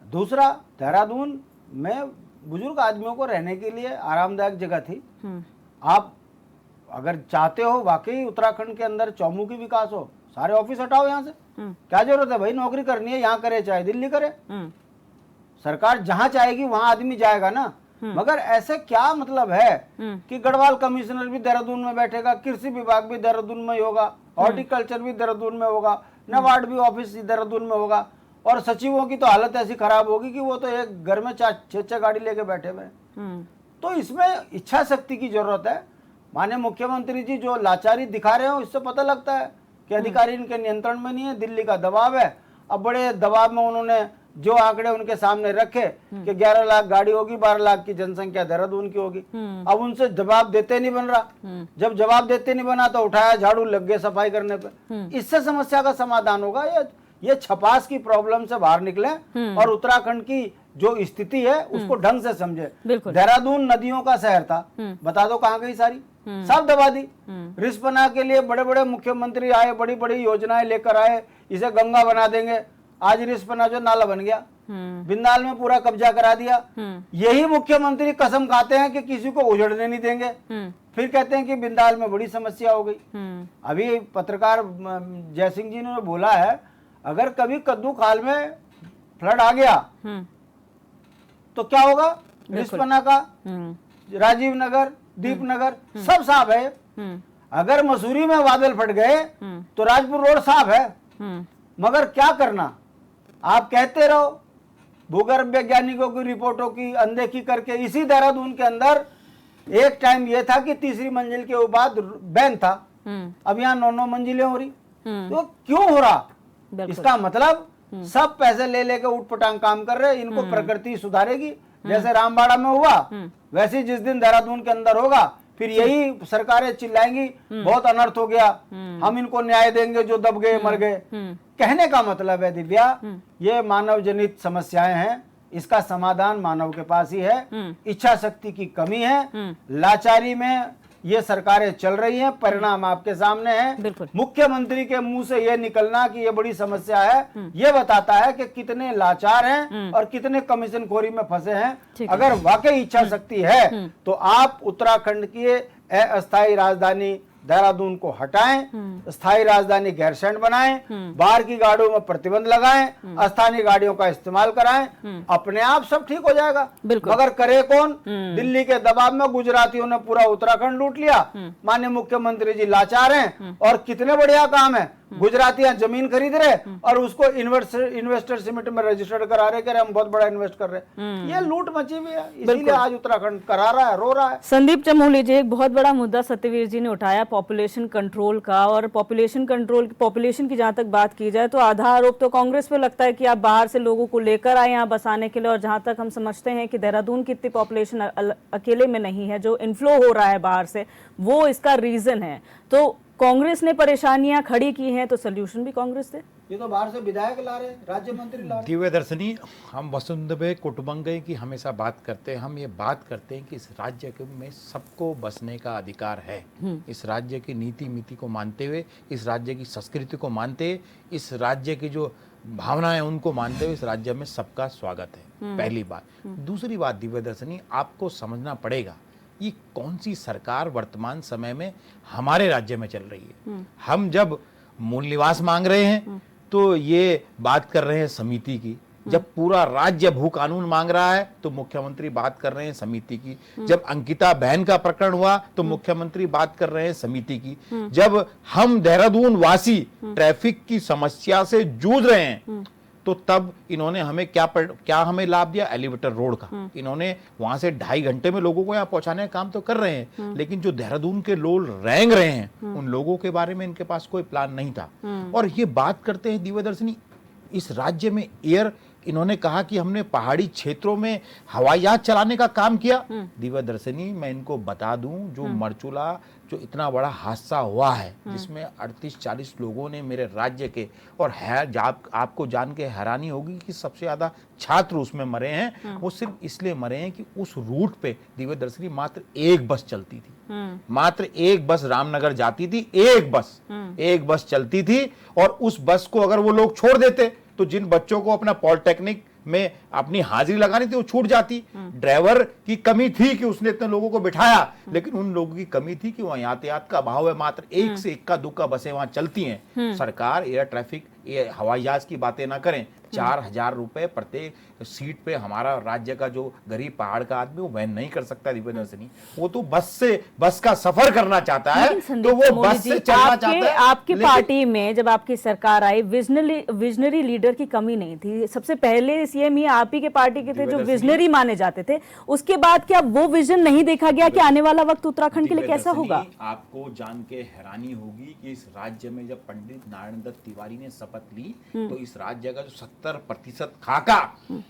दूसरा, देहरादून में बुजुर्ग आदमियों को रहने के लिए आरामदायक जगह थी। आप अगर चाहते हो वाकई उत्तराखंड के अंदर चौमुखी विकास हो, सारे ऑफिस हटाओ यहाँ से, क्या जरूरत है भाई? नौकरी करनी है यहाँ करे चाहे दिल्ली करे, सरकार जहां चाहेगी वहां आदमी जाएगा ना। मगर ऐसे क्या मतलब है कि गढ़वाल कमिश्नर भी देहरादून में बैठेगा, कृषि विभाग भी देहरादून में ही होगा, हॉर्टिकल्चर भी देहरादून में होगा, नाबार्ड भी ऑफिस देहरादून में होगा, और सचिवों की तो हालत ऐसी खराब होगी कि वो तो एक घर में 6 गाड़ी लेके बैठे हुए। तो इसमें इच्छा शक्ति की जरूरत है। माननीय मुख्यमंत्री जी जो लाचारी दिखा रहे हो, इससे पता लगता है कि अधिकारी इनके नियंत्रण में नहीं है, दिल्ली का दबाव है। अब बड़े दबाव में उन्होंने जो आंकड़े उनके सामने रखे कि 11 लाख गाड़ी होगी, 12 लाख की जनसंख्या देहरादून की होगी, अब उनसे जवाब देते नहीं बन रहा। जब जवाब देते नहीं बना तो उठाया झाड़ू, लग गए सफाई करने पे। इससे समस्या का समाधान होगा। ये छपास की प्रॉब्लम से बाहर निकले और उत्तराखंड की जो स्थिति है उसको ढंग से समझे। बिल्कुल। देहरादून नदियों का शहर था, बता दो कहाँ गई सारी, सब दबा दी। रिस्पना के लिए बड़े बड़े मुख्यमंत्री आए, बड़ी बड़ी योजनाएं लेकर आए, इसे गंगा बना देंगे। आज रिस्पना जो नाला बन गया, बिंदाल में पूरा कब्जा करा दिया। यही मुख्यमंत्री कसम खाते हैं कि किसी को उजड़ने नहीं देंगे, फिर कहते हैं कि बिंदाल में बड़ी समस्या हो गई। अभी पत्रकार जय सिंह जी ने बोला है, अगर कभी कद्दू खाल में फ्लड आ गया तो क्या होगा? रिस्पना का, राजीव नगर, दीपनगर सब साफ है। अगर मसूरी में बादल फट गए तो राजपुर रोड साफ है। मगर क्या करना, आप कहते रहो, भूगर्भ वैज्ञानिकों की रिपोर्टों की अनदेखी करके। इसी देहरादून के अंदर एक टाइम ये था कि तीसरी मंजिल के बाद बैन था, अब यहाँ 9-9 मंजिलें हो रही। तो क्यों हो रहा? इसका मतलब सब पैसे ले लेके उठपटांग काम कर रहे हैं। इनको प्रकृति सुधारेगी, जैसे रामबाड़ा में हुआ वैसे जिस दिन देहरादून के अंदर होगा, फिर यही सरकारें चिल्लाएंगी बहुत अनर्थ हो गया, हम इनको न्याय देंगे जो दब गए मर गए। कहने का मतलब है दिव्या, ये मानव जनित समस्याएं हैं, इसका समाधान मानव के पास ही है। इच्छा शक्ति की कमी है, लाचारी में ये सरकारें चल रही हैं, परिणाम आपके सामने है। मुख्यमंत्री के मुंह से ये निकलना कि ये बड़ी समस्या है, ये बताता है कि कितने लाचार हैं और कितने कमीशनखोरी में फंसे हैं। अगर वाकई इच्छा शक्ति है तो आप उत्तराखंड की अस्थायी राजधानी देहरादून को हटाएं, स्थायी राजधानी गैरसैंण बनाएं, बाहर की गाड़ियों में प्रतिबंध लगाएं, स्थानीय गाड़ियों का इस्तेमाल कराएं, अपने आप सब ठीक हो जाएगा। मगर करे कौन? दिल्ली के दबाव में गुजरातियों ने पूरा उत्तराखंड लूट लिया। माननीय मुख्यमंत्री जी लाचार हैं, और कितने बढ़िया काम है, गुजरातियां जमीन खरीद रहे और उसको इन्वेस्टर समिट में रजिस्टर्ड करा रहे, कह रहे हम बहुत बड़ा इन्वेस्ट कर रहे हैं। ये लूट मची हुई है, इसीलिए आज उत्तराखंड करा रहा है, रो रहा है। संदीप चमोली जी, एक बहुत बड़ा मुद्दा सत्यवीर जी ने उठाया पॉपुलेशन कंट्रोल का, और पॉपुलेशन की जहां तक बात की जाए तो आधा आरोप तो कांग्रेस पे लगता है कि आप बाहर से लोगों को लेकर आए यहाँ बसाने के लिए, और जहां तक हम समझते हैं कि देहरादून की इतनी पॉपुलेशन अकेले में नहीं है, जो इन्फ्लो हो रहा है बाहर से, वो इसका रीजन है। तो कांग्रेस ने परेशानियां खड़ी की हैं, तो सोल्यूशन भी कांग्रेस से? ये तो बाहर से विधायक ला रहे, राज्य मंत्री ला रहे। दिव्य दर्शनी, हम वसुंधवे कुटुंबकम की हमेशा बात करते हैं। हम ये बात करते हैं कि इस राज्य में सबको बसने का अधिकार है। इस राज्य की नीति नीति को मानते हुए, इस राज्य की संस्कृति को मानते हुए, इस राज्य की जो भावनाएं उनको मानते हुए इस राज्य में सबका स्वागत है, पहली बात। दूसरी बात दिव्य दर्शनी, आपको समझना पड़ेगा ये कौन सी सरकार वर्तमान समय में हमारे राज्य में चल रही है। हम जब मूल निवास मांग रहे हैं तो ये बात कर रहे हैं समिति की, जब पूरा राज्य भू कानून मांग रहा है तो मुख्यमंत्री बात कर रहे हैं समिति की, जब अंकिता बहन का प्रकरण हुआ तो मुख्यमंत्री बात कर रहे हैं समिति की, जब हम देहरादून वासी ट्रैफिक की समस्या से जूझ रहे हैं तो तब इन्होंने हमें क्या हमें लाभ दिया? एलिवेटर रोड का। इन्होंने वहां से 2.5 घंटे में लोगों को यहाँ पहुंचाने का काम तो कर रहे हैं, लेकिन जो देहरादून के लोग रेंग रहे हैं उन लोगों के बारे में इनके पास कोई प्लान नहीं था। और ये बात करते हैं दिव्य दर्शनी, इस राज्य में एयर, इन्होंने कहा कि हमने पहाड़ी क्षेत्रों में हवाई जहाज चलाने का काम किया। दिव्य दर्शनी, मैं इनको बता दूं, जो मरचुला जो इतना बड़ा हादसा हुआ है जिसमें 38-40 लोगों ने मेरे राज्य के, और आपको जान के हैरानी होगी कि सबसे ज्यादा छात्र उसमें मरे हैं। वो सिर्फ इसलिए मरे हैं कि उस रूट पे दिव्य दर्शनी मात्र एक बस चलती थी, मात्र एक बस रामनगर जाती थी, एक बस चलती थी, और उस बस को अगर वो लोग छोड़ देते तो जिन बच्चों को अपना पॉलिटेक्निक में अपनी हाजिरी लगानी थी वो छूट जाती। ड्राइवर की कमी थी कि उसने इतने लोगों को बिठाया, लेकिन उन लोगों की कमी थी कि वहां यातायात का अभाव है, मात्र एक से इक्का दुक्का बसें वहां चलती हैं। सरकार एयर ट्रैफिक, ये हवाई जहाज की बातें ना करें। 4,000 रुपए प्रत्येक सीट पे हमारा राज्य का जो गरीब पहाड़ का आदमी वो वहन नहीं कर सकता दिव्य दर्शनी, वो तो बस का सफर करना चाहता है, तो वो बस से चलना चाहता है। आपकी पार्टी में जब आपकी सरकार आई, विजनरी लीडर की कमी नहीं थी। सबसे पहले सीएम ही आप ही के पार्टी के थे जो विजनरी माने जाते थे। उसके बाद क्या वो विजन नहीं देखा गया कि आने वाला वक्त उत्तराखंड के लिए कैसा होगा? आपको जान के हैरानी होगी कि इस राज्य में जब पंडित नारायण दत्त तिवारी ने शपथ ली तो इस राज्य का जो 70% खाका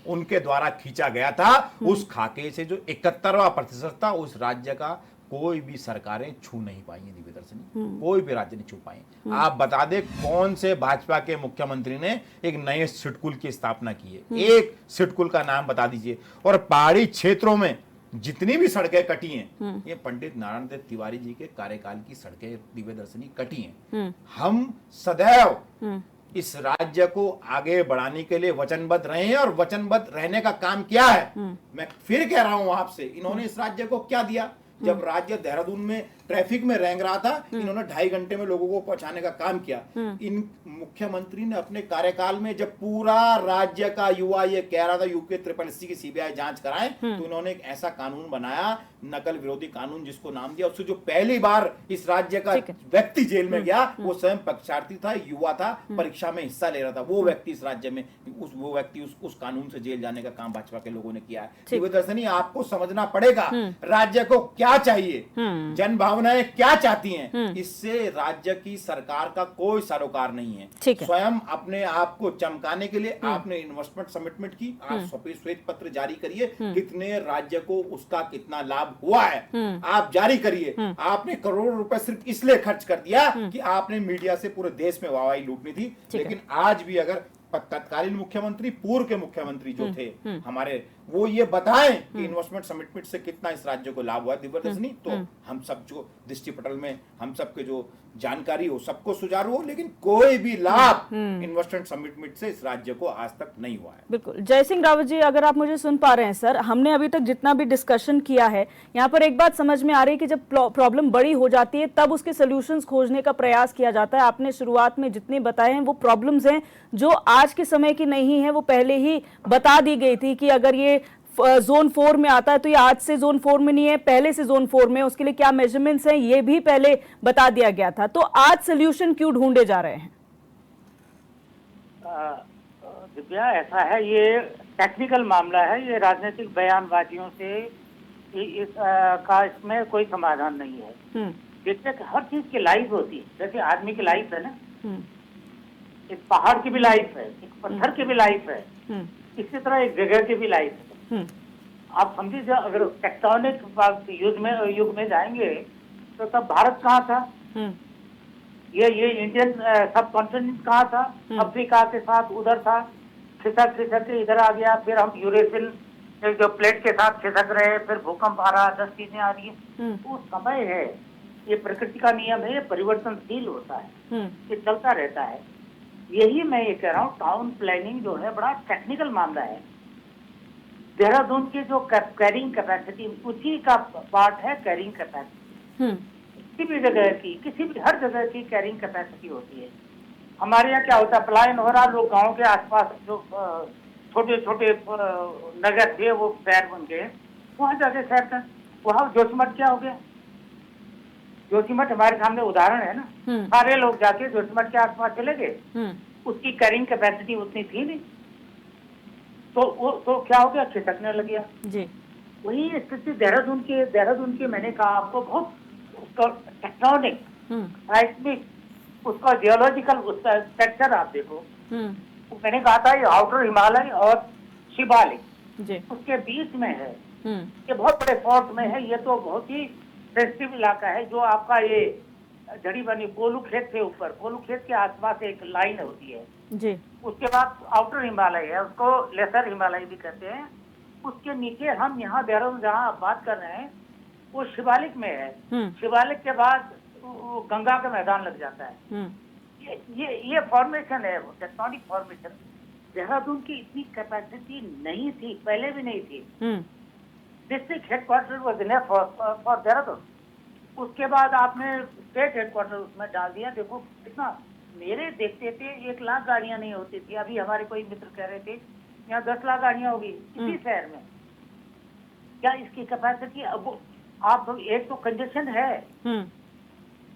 उनके द्वारा खींचा गया था, उस खाके से जो 71वां प्रतिशत था उस राज्य का कोई भी सरकारें छू नहीं पाई दिव्य दर्शनी, कोई भी राज्य नहीं छू पाए। आप बता दे कौन से भाजपा के मुख्यमंत्री ने एक नए सिडकुल की स्थापना की है, एक सिडकुल का नाम बता दीजिए। और पहाड़ी क्षेत्रों में जितनी भी सड़कें कटी हैं, ये पंडित नारायण देव तिवारी जी के कार्यकाल की सड़कें दिव्य दर्शनी कटी हैं। हम सदैव इस राज्य को आगे बढ़ाने के लिए वचनबद्ध रहे हैं, और वचनबद्ध रहने का काम क्या है मैं फिर कह रहा हूं आपसे। इन्होंने इस राज्य को क्या दिया? जब राज्य देहरादून में ट्रैफिक में रेंग रहा था, इन्होंने 2.5 घंटे में लोगों को पहुंचाने का काम किया। इन मुख्यमंत्री ने अपने कार्यकाल में जब पूरा राज्य का युवा ये कह रहा था यूपी SSS की सीबीआई जांच कराए, तो इन्होंने एक ऐसा कानून बनाया, नकल विरोधी कानून जिसको नाम दिया। उससे जो पहली बार इस राज्य का व्यक्ति जेल में गया, वो स्वयं पक्षार्थी था, युवा था, परीक्षा में हिस्सा ले रहा था। वो व्यक्ति इस राज्य में वो व्यक्ति उस कानून से जेल जाने का काम भाजपा के लोगों ने किया है। दिव्य दर्शनी, आपको समझना पड़ेगा राज्य को क्या चाहिए, जन भावनाएं क्या चाहती हैं। इससे राज्य की सरकार का कोई सरोकार नहीं है। स्वयं अपने आप को चमकाने के लिए आपने इन्वेस्टमेंट समिटमेंट की, आज श्वेत पत्र जारी करिए, कितने राज्य को उसका कितना लाभ हुआ है आप जारी करिए। आपने करोड़ों रुपए सिर्फ इसलिए खर्च कर दिया कि आपने मीडिया से पूरे देश में वाहवाही लूटनी थी। लेकिन आज भी अगर तत्कालीन मुख्यमंत्री, पूर्व के मुख्यमंत्री जो थे हमारे, वो ये बताएं कि इन्वेस्टमेंट समिटमेंट से कितना इस राज्य को लाभ हुआ है दिव्यदर्शनी, तो हम सब जो दृष्टि पटल में हम सबके जो जानकारी हो सबको सुचारू हो, लेकिन कोई भी लाभ इन्वेस्टमेंट समिटमेंट से इस राज्य को आज तक नहीं हुआ है। बिल्कुल। जय सिंह रावत जी, अगर आप मुझे सुन पा रहे हैं सर, हमने अभी तक जितना भी डिस्कशन किया है, यहाँ पर एक बात समझ में आ रही है कि जब प्रॉब्लम बड़ी हो जाती है तब उसके सोल्यूशंस खोजने का प्रयास किया जाता है। आपने शुरुआत में जितने बताए हैं वो प्रॉब्लम्स हैं जो आज के समय की नहीं है, वो पहले ही बता दी गई थी कि अगर ये जोन 4 में आता है तो ये आज से जोन 4 में नहीं है, पहले से जोन 4 में, उसके लिए क्या मेजरमेंट्स हैं ये भी पहले बता दिया गया था। तो आज सोल्यूशन क्यों ढूंढे जा रहे हैं? दिव्या, ऐसा है, ये टेक्निकल मामला है, ये राजनीतिक बयानबाजियों से इसमें कोई समाधान नहीं है। देखिए, हर चीज की लाइफ होती है, जैसे आदमी की लाइफ है ना, एक पहाड़ की भी लाइफ है, एक पत्थर की भी लाइफ है, इसी तरह एक जगह की भी लाइफ है। आप समझिए, अगर टेक्टोनिक युग में जाएंगे तो तब भारत कहाँ था, ये इंडियन सब कॉन्टिनेंट कहाँ था, अफ्रीका के साथ उधर था, खिसक के इधर आ गया, फिर हम यूरेशियन जो प्लेट के साथ खिसक रहे, फिर भूकंप आ रहा, 10 चीजें आ रही है। वो समय है, ये प्रकृति का नियम है, ये परिवर्तनशील होता है, ये चलता रहता है। यही मैं ये कह रहा हूँ, टाउन प्लानिंग जो है बड़ा टेक्निकल मामला है। देहरादून की जो कैरिंग कैपेसिटी, उसी का पार्ट है कैरिंग कैपेसिटी। किसी भी जगह की, हर जगह की कैरिंग कैपेसिटी होती है। हमारे यहाँ क्या होता है, पलायन हो रहा, लोग गांव के आसपास जो छोटे छोटे नगर थे वो शहर बन गए, वहां जाके शहर था। वहां जोशीमठ क्या हो गया, जोशीमठ हमारे सामने उदाहरण है ना, सारे लोग जाके जोशीमठ के आसपास चले गए, उसकी कैरिंग कैपेसिटी उतनी थी नहीं, तो क्या हो गया, खिसकने लग गया जी। वही स्थिति देहरादून की मैंने कहा आपको, बहुत उसका टेक्टोनिक, साइस्मिक, उसका जियोलॉजिकल, उसका स्ट्रक्चर आप देखो। मैंने कहा था ये आउटर हिमालय और शिवालिक उसके बीच में है, ये बहुत बड़े फोर्ट में है, ये तो बहुत ही सेंसिटिव इलाका है। जो आपका ये जड़ी बनी पोलू खेत के ऊपर, पोलू खेत के आसपास एक लाइन होती है जी, उसके बाद आउटर हिमालय है, उसको लेसर हिमालय भी कहते हैं। उसके नीचे हम यहाँ देहरादून जहाँ आप बात कर रहे हैं वो शिवालिक में है। शिवालिक के बाद गंगा का मैदान लग जाता है। ये फॉर्मेशन है, टेक्टोनिक फॉर्मेशन। देहरादून की इतनी कैपेसिटी नहीं थी, पहले भी नहीं थी। District headquarter was enough for Dehradun. उसके बाद आपने स्टेट हेडक्वार्टर उसमें डाल दिया। देखो कितना, मेरे देखते थे 1 लाख गाड़ियां नहीं होती थी, अभी हमारे कोई मित्र कह रहे थे यहाँ 10 लाख गाड़ियां होगी इसी शहर में। क्या इसकी कैपेसिटी, अब आप एक तो कंजेशन है,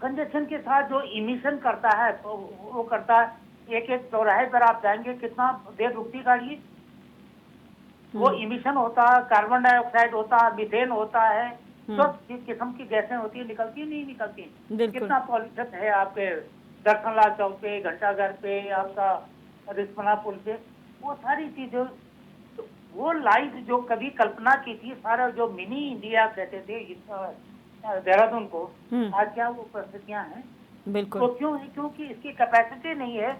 कंजेशन के साथ जो इमिशन करता है तो वो करता है, एक चौराहे पर आप जाएंगे कितना देर रुकती गाड़ी, वो इमिशन होता है, कार्बन डाइऑक्साइड होता है, मीथेन होता है, सब किस्म की गैसें होती है, निकलती नहीं निकलती। कितना पॉल्यूशन है आपके दर्शन लाल चौक पे, घंटाघर पे, आपका रिस्पना पुल पे, वो सारी चीजें, वो लाइफ जो कभी कल्पना की थी, सारा जो मिनी इंडिया कहते थे देहरादून को आज क्या वो परिस्थितियां हैं, बिल्कुल। तो क्यों है? क्योंकि इसकी कैपेसिटी नहीं है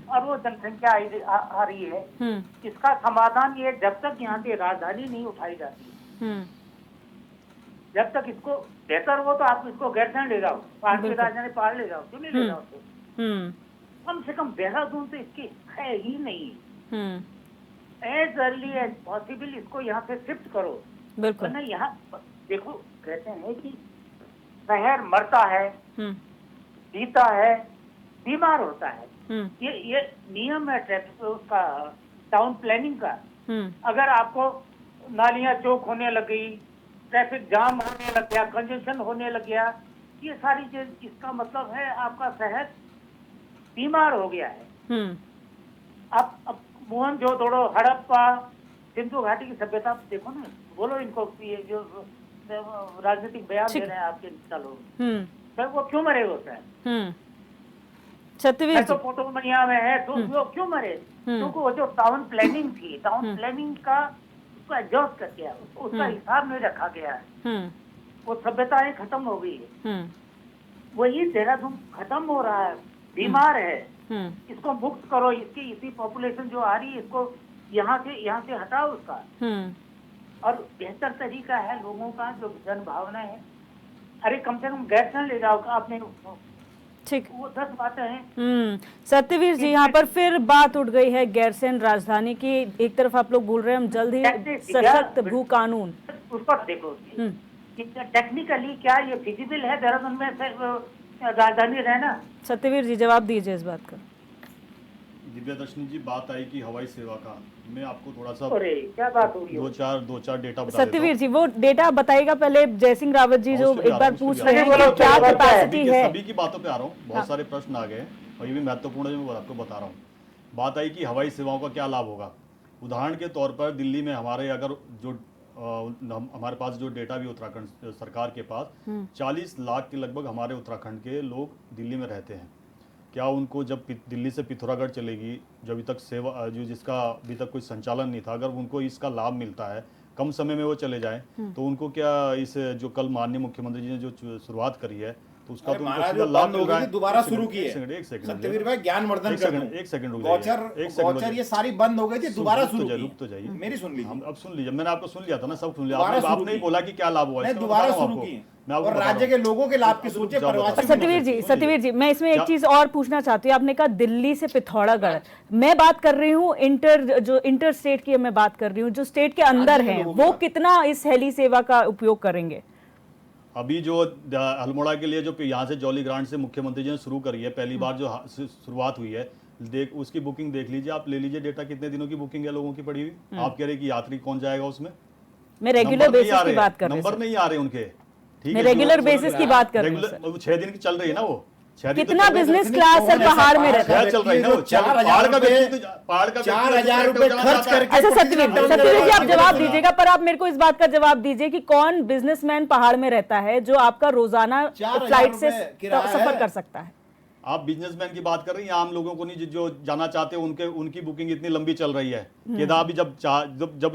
और वो जनसंख्या आ रही है। इसका समाधान ये, जब तक यहाँ से राजधानी नहीं उठाई जाती, जब तक इसको बेहतर हो तो आप इसको गैरसैंण ले जाओ, पहाड़ की राजधानी पहाड़ ले जाओ, क्यों नहीं ले जाओ? तो कम से कम देहरादून तो इसकी है ही नहीं। एज अर्ली एज पॉसिबल इसको यहाँ से शिफ्ट करो। बिल्कुल। वरना यहाँ देखो, कहते हैं कि शहर मरता है, जीता है, बीमार होता है। ये नियम है ट्रैफिक का, टाउन प्लानिंग का। अगर आपको नालियां चौक होने लग गई, ट्रैफिक जाम होने लग गया, कंजेशन होने लग गया, ये सारी चीज, इसका मतलब है आपका शहर बीमार हो गया है। अब मोहनजोदड़ो, हड़प्पा, सिंधु घाटी की सभ्यता देखो ना, बोलो इनको, ये जो राजनीतिक बयान दे रहे हैं आपके लोग, सर वो क्यों मरे वो सर? सत्यवीर तो पोटोमनिया में है तो वो क्यों मरे? क्योंकि वो जो टाउन प्लानिंग थी, टाउन प्लानिंग का उसको एडजस्ट कर दिया, उसका हिसाब नहीं रखा गया है। वो सभ्यताएं खत्म हो गई है। वही देहरादून खत्म हो रहा है, बीमार है। इसको मुक्त करो, इसकी इसी पॉपुलेशन जो आ रही है, इसको यहाँ से हटाओ उसका। और बेहतर तरीका है लोगों का, जो जन भावना है, अरे कम से कम गैरसैंण ले जाओ आपने, ठीक, वो 10 बातें हैं। सत्यवीर जी, यहाँ पर फिर बात उठ गई है गैरसैंण राजधानी की। एक तरफ आप लोग बोल रहे हैं हम जल्द ही सशक्त भू कानून, उस पर देखो टेक्निकली क्या ये फिजिबल है देहरादून में राजधानी रहना? सत्यवीर जी जवाब दीजिए इस बात का। दिव्यदर्शनी जी, बात आई कि हवाई सेवा का, मैं आपको थोड़ा सा क्या बात हो रही है? दो चार डेटा बता सत्यवीर जी वो डेटा बताइएगा पहले। जयसिंह रावत जी जो एक बार पूछ रहे हैं कि क्या कैपेसिटी है, सभी की बातों पे आ रहा हूँ। बहुत सारे प्रश्न आ गए और ये भी महत्वपूर्ण है, मैं आपको बता रहा हूँ। बात आई कि हवाई सेवाओं का क्या लाभ होगा। उदाहरण के तौर पर दिल्ली में हमारे, अगर जो हमारे पास जो डेटा भी उत्तराखंड सरकार के पास, 40 लाख के लगभग हमारे उत्तराखंड के लोग दिल्ली में रहते हैं। क्या उनको जब दिल्ली से पिथौरागढ़ चलेगी, जो अभी तक सेवा, जो जिसका अभी तक कोई संचालन नहीं था, अगर उनको इसका लाभ मिलता है, कम समय में वो चले जाएं, तो उनको क्या इस जो कल माननीय मुख्यमंत्री जी ने जो शुरुआत करी है, तो उसका तो उनको लाभ मिल रहा है। दोबारा शुरू की है। एक सेकंड सत्यवीर भाई, ज्ञानवर्धन कर दूं। एक सेकंड रुक जाइए। ये सारी बंद हो गई थी, दोबारा शुरू की। रुक तो जाइए, मेरी सुन लीजिए। अब सुन लीजिए, मैंने आपको सुन लिया था ना, सब सुन लिया आपने नहीं बोला कि क्या लाभ हुआ, दोबारा शुरू की और राज्य के लोगों के लाभ की सोचे। सत्यवीर जी मैं इसमें एक चीज और पूछना चाहती हूँ। आपने कहा दिल्ली से पिथौरागढ़, मैं बात कर रही हूँ इंटर स्टेट की मैं बात कर रही हूँ, जो स्टेट के अंदर है वो कितना इस हेली सेवा का उपयोग करेंगे? अभी जो अल्मोड़ा के लिए जो यहाँ से जॉली ग्रांट से मुख्यमंत्री जी ने शुरू करी है, पहली बार जो शुरुआत हुई है, उसकी बुकिंग देख लीजिए, आप ले लीजिए डेटा, कितने दिनों की बुकिंग है लोगों की पड़ी हुई। आप कह रहे कि यात्री कौन जाएगा उसमें? मैं रेगुलर बेसिस की बात कर रही हूँ, नंबर नहीं आ रहे उनके, ठीक है, रेगुलर बेसिस की बात कर रही हूँ। 6 दिन की चल रही है ना वो, कितना बिजनेस क्लास सर पहाड़ में रहता है? चल रही है ना वो, 4,000 रुपए खर्च करके। अच्छा सत्यवीर जी आप जवाब दीजिएगा, पर आप मेरे को इस बात का जवाब दीजिए कि कौन बिजनेसमैन पहाड़ में रहता है जो आपका रोजाना फ्लाइट से सफर कर सकता है? आप बिजनेसमैन की बात कर रही हैं, आम लोगों को नहीं, जो जाना चाहते हैं उनकी बुकिंग इतनी लंबी चल रही है। केदार भी जब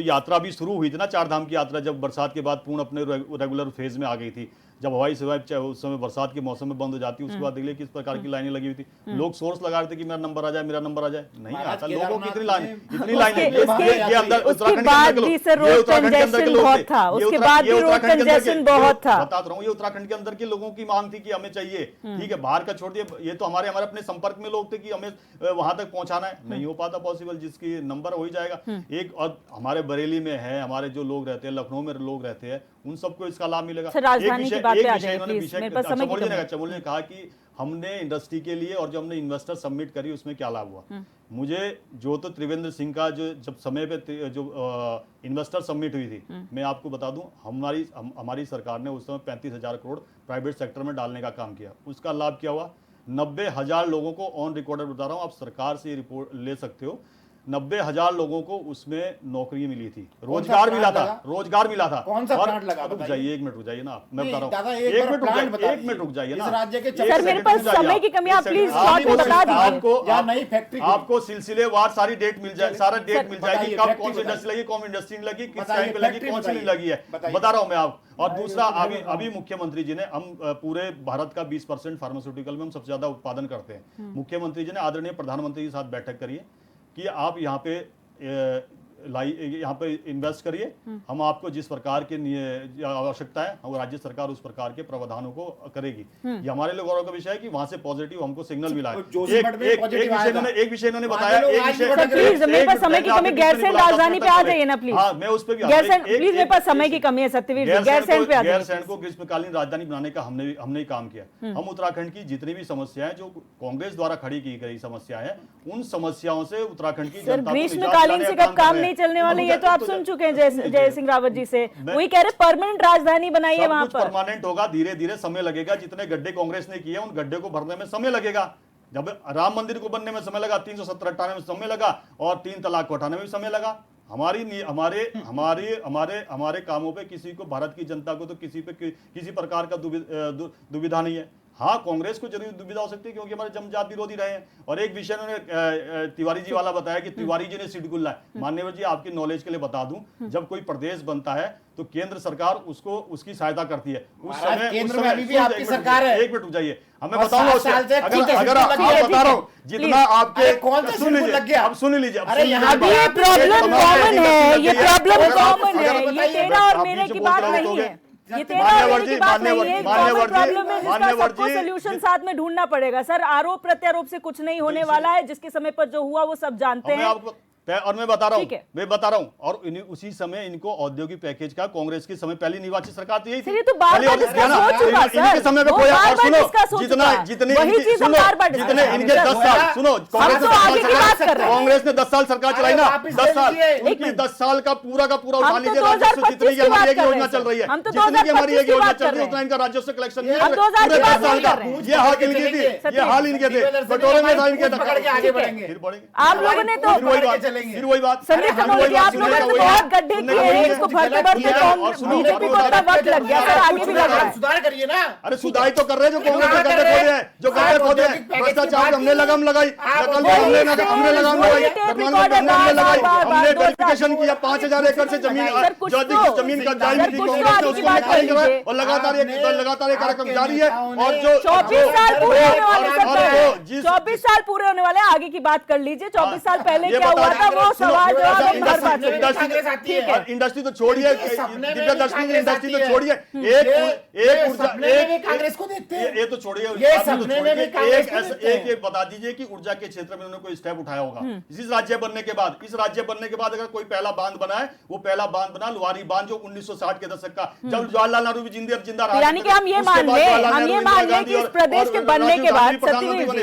यात्रा भी शुरू हुई थी ना, 4 धाम की यात्रा, जब बरसात के बाद पूर्ण अपने रेगुलर फेज में आ गई थी, जब हवाई सेवाएं उस समय बरसात के मौसम में बंद हो जाती, उसके बाद देखिए किस प्रकार की लाइनें लगी हुई थी। लोग सोर्स लगा रहे थे कि मेरा नंबर आ जाए, मेरा नंबर आ जाए, नहीं आता। लोगों की इतनी लाइन ये अंदर उत्तराखंड बता रहा हूँ, ये उत्तराखंड के अंदर के लोगों की मांग थी कि हमें चाहिए, ठीक है, बाहर का छोड़ दिए, ये तो हमारे अपने संपर्क में लोग थे कि हमें वहां तक पहुंचाना है, नहीं हो पाता पॉसिबल, जिसकी नंबर हो ही जाएगा। एक और हमारे बरेली में है, हमारे जो लोग रहते हैं, लखनऊ में लोग रहते हैं, उन सबको इसका लाभ मिलेगा। चमोली ने कहा कि हमने इंडस्ट्री के लिए और जो हमने इन्वेस्टर सबमिट करी उसमें क्या लाभ हुआ। मुझे जो तो त्रिवेंद्र सिंह का जो जब समय पे जो इन्वेस्टर सबमिट हुई थी, मैं आपको बता दूं, हमारी सरकार ने उस समय 35,000 करोड़ प्राइवेट सेक्टर में डालने का काम किया। उसका लाभ क्या हुआ? 90,000 लोगों को ऑन रिकॉर्डर बता रहा हूं, आप सरकार से ये रिपोर्ट ले सकते हो, 90,000 लोगों को उसमें नौकरी मिली थी, रोजगार मिला था, रोजगार मिला था। कौन सा और प्लांट लगा? रुक जाइए, 1 मिनट रुक जाइए ना, मैं बता दादा, रहा हूँ, एक 1 बार मिनट रुक प्लान जाइए, बता 1 मिनट रुक जाइए इस ना। राज्य के सर, मेरे पास समय की कमी है, आप प्लीज शॉर्ट में बता दीजिए। या नई फैक्ट्री आपको सिलसिलेवार सारी डेट मिल जाए, सारा डेट मिल जाएगी, बताइए, कब फैक्ट्री कौन सी बताइए। इंडस्ट्री लगी, कौन इंडस्ट्री लगी, किस बताइए, टाइम पे लगी, फैक्ट्री कौन सी नहीं बताइए। लगी है, बताइए। बता रहा हूं मैं आप। और दूसरा, अभी मुख्यमंत्री जी ने, हम पूरे भारत का 20% फार्मास्यूटिकल में हम सबसे ज्यादा उत्पादन करते हैं। मुख्यमंत्री जी ने आदरणीय प्रधानमंत्री के साथ बैठक करी है कि आप यहाँ पे यहाँ पे इन्वेस्ट करिए, हम आपको जिस प्रकार की आवश्यकता है वो राज्य सरकार उस प्रकार के प्रावधानों को करेगी। ये हमारे लिए गौरव का विषय है कि वहां से पॉजिटिव हमको सिग्नल मिला है। एक विषय इन्होंने बताया, मेरे पास समय की कमी, गैरसैंण राजधानी पे आ जाइए ना प्लीज। हाँ, मैं उस पर भी प्लीज, मेरे पास समय की कमी है सत्यवीर जी, गैरसैंण पे आ जाइए। गैरसैंण को ग्रीष्मकालीन राजधानी बनाने का हमने ही काम किया। हम उत्तराखंड की जितनी भी समस्याएं जो कांग्रेस द्वारा खड़ी की गई समस्याएं हैं, उन समस्याओं से उत्तराखंड की जनता को ग्रीष्मकालीन से कब काम नहीं चलने वाले, ये तो आप सुन चुके हैं जय सिंह रावत जी से। वही कह रहे परमानेंट राजधानी बनाइए वहां पर। परमानेंट होगा, धीरे धीरे समय लगेगा। जितने गड्ढे कांग्रेस ने किए उन गड्ढे को भरने में समय लगेगा। जब राम मंदिर को बनने में समय लगा, 370 हटाने में समय लगा, और 3 तलाक को हटाने में भी समय लगा। हमारे कामों पे किसी को, भारत की जनता को तो किसी प्रकार का दुविधा नहीं है। हाँ, कांग्रेस को जरूर दुविधा हो सकती है क्योंकि हमारे जमजात विरोधी रहे हैं। और एक विषय उन्होंने तिवारी जी वाला बताया कि तिवारी जी ने सिडकुल्ला है। माननीय जी, आपकी नॉलेज के लिए बता दूं, जब कोई प्रदेश बनता है तो केंद्र सरकार उसकी सहायता करती है। उस समय केंद्र में अभी भी आपकी सरकार है। 1 मिनट रुक जाइए, हमें बताऊंगा उससे। अगर आप बता रहा हूँ जितना आपके, सुन लीजिए, अब सुन लीजिए। अरे यहाँ भी ये प्रॉब्लम कॉमन है, ये प्रॉब्लम कॉमन है, ये तेरा और मेरे की बात नहीं है, ये तेरा और मेरे की बात नहीं है, कॉमन प्रॉब्लम है जिसका सबको सोल्यूशन साथ में ढूंढना पड़ेगा। सर, आरोप प्रत्यारोप से कुछ नहीं होने वाला है, जिसके समय पर जो हुआ वो सब जानते हैं। और मैं बता रहा हूं, और उसी समय इनको औद्योगिक पैकेज का कांग्रेस के समय पहली निर्वाचित सरकार तो यही थी। तो बार-बार डिस्कस हो चुका सर, इनके समय पे कोई, और सुनो, जितने इनके 10 साल, सुनो, कांग्रेस ने 10 साल सरकार चलाई ना, 10 साल, उनकी 10 साल का पूरा उठा लीजिए। राजस्व जितनी हमारी एक योजना चल रही है, जितनी हमारी एक योजना चल रही है उतना इनका राजस्व कलेक्शन पूरे 10 साल का। ये हाल इनके थे, ये हाल इनके थे, बटोरे में था इनके। आगे बढ़ेंगे, फिर बढ़ेंगे। आप लोगों ने तो फिर वही बात, संदीप चतुर्वेदी, आप लोगों ने तो बहुत गड्ढे किए हैं, इसको भरते बीजेपी को इतना वक्त लग गया सर, आगे भी लग रहा है। सुधार करिए ना। अरे सुधार तो कर रहे हैं जो कांग्रेस ने गड्ढे खोदे हैं, जो गड्ढे खोदे हैं। भ्रष्टाचार हमने लगाम लगाई, हमने लगाम लगाई, हमने लगाई, हमने वेरिफिकेशन किया। 5,000 एकड़ से जमीन का जायज की कांग्रेस ने उसको निकाल दिया, और लगातार ये कार्यक्रम जारी है। और जो 24 साल पूरे होने वाले, 24 साल पूरे होने वाले, आगे की बात कर लीजिए। 24 साल पहले क्या हुआ था वो सवाल जवाब इंडस्ट्री तो छोड़िए, दिव्या दर्शनी की इंडस्ट्री तो छोड़िए, एक कांग्रेस को देखते हैं, ये तो छोड़िए, एक बता दीजिए कि ऊर्जा के क्षेत्र में उन्होंने कोई स्टेप उठाया होगा इस राज्य बनने के बाद। इस राज्य बनने के बाद अगर कोई पहला बांध बना है, वो पहला बांध बना लुहारी बांध, जो 1960 के दशक का, जब जवाहरलाल नेहरू भी जिंदा रहा। यानी कि हम ये मान लें कि इस प्रदेश के बनने के बाद,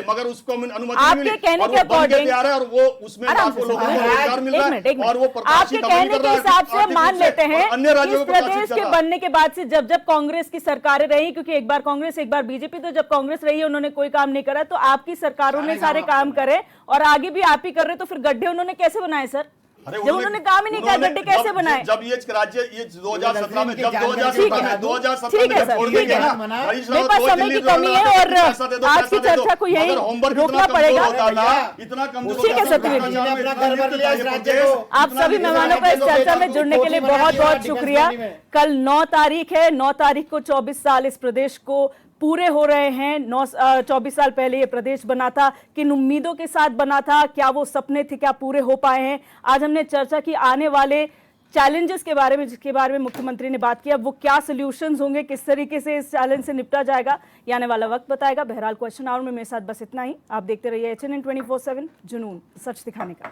मगर उसको अनुमति आपके कहने के अकॉर्डिंग, और वो उसमें लाखों लोगों को रोजगार मिल रहा है, और वो आपके कहने के हिसाब से मान लेते हैं इस प्रदेश के बनने के बाद से जब कांग्रेस की सरकारें रही, क्योंकि एक बार कांग्रेस एक बार बीजेपी, तो जब कांग्रेस रही है उन्होंने कोई काम नहीं करा, तो आपकी सरकारों ने सारे काम करे और आगे भी आप ही कर रहे, तो फिर गड्ढे उन्होंने कैसे बनाए सर? जब उन्होंने काम ही नहीं किया, गड्ढे कैसे बनाए? जब ये राज्य, ये 2017 में, जब 2017 में छोड़ दिया ना, मेरे पास समय की कमी है और आज की चर्चा को यही रोकना पड़ेगा। इतना कमजोर, ठीक है सत्यवीर जी, आप सभी मेहमानों का इस चर्चा में जुड़ने के लिए बहुत बहुत शुक्रिया। कल 9 तारीख है, 9 तारीख को 24 साल इस प्रदेश को पूरे हो रहे हैं। 24 साल पहले ये प्रदेश बना था, किन उम्मीदों के साथ बना था, क्या वो सपने थे, क्या पूरे हो पाए हैं? आज हमने चर्चा की आने वाले चैलेंजेस के बारे में, जिसके बारे में मुख्यमंत्री ने बात किया, वो क्या सॉल्यूशंस होंगे, किस तरीके से इस चैलेंज से निपटा जाएगा, ये आने वाला वक्त बताएगा। बहरहाल क्वेश्चन आवर में मेरे साथ बस इतना ही। आप देखते रहिए HNN 24/7, जुनून सच दिखाने का।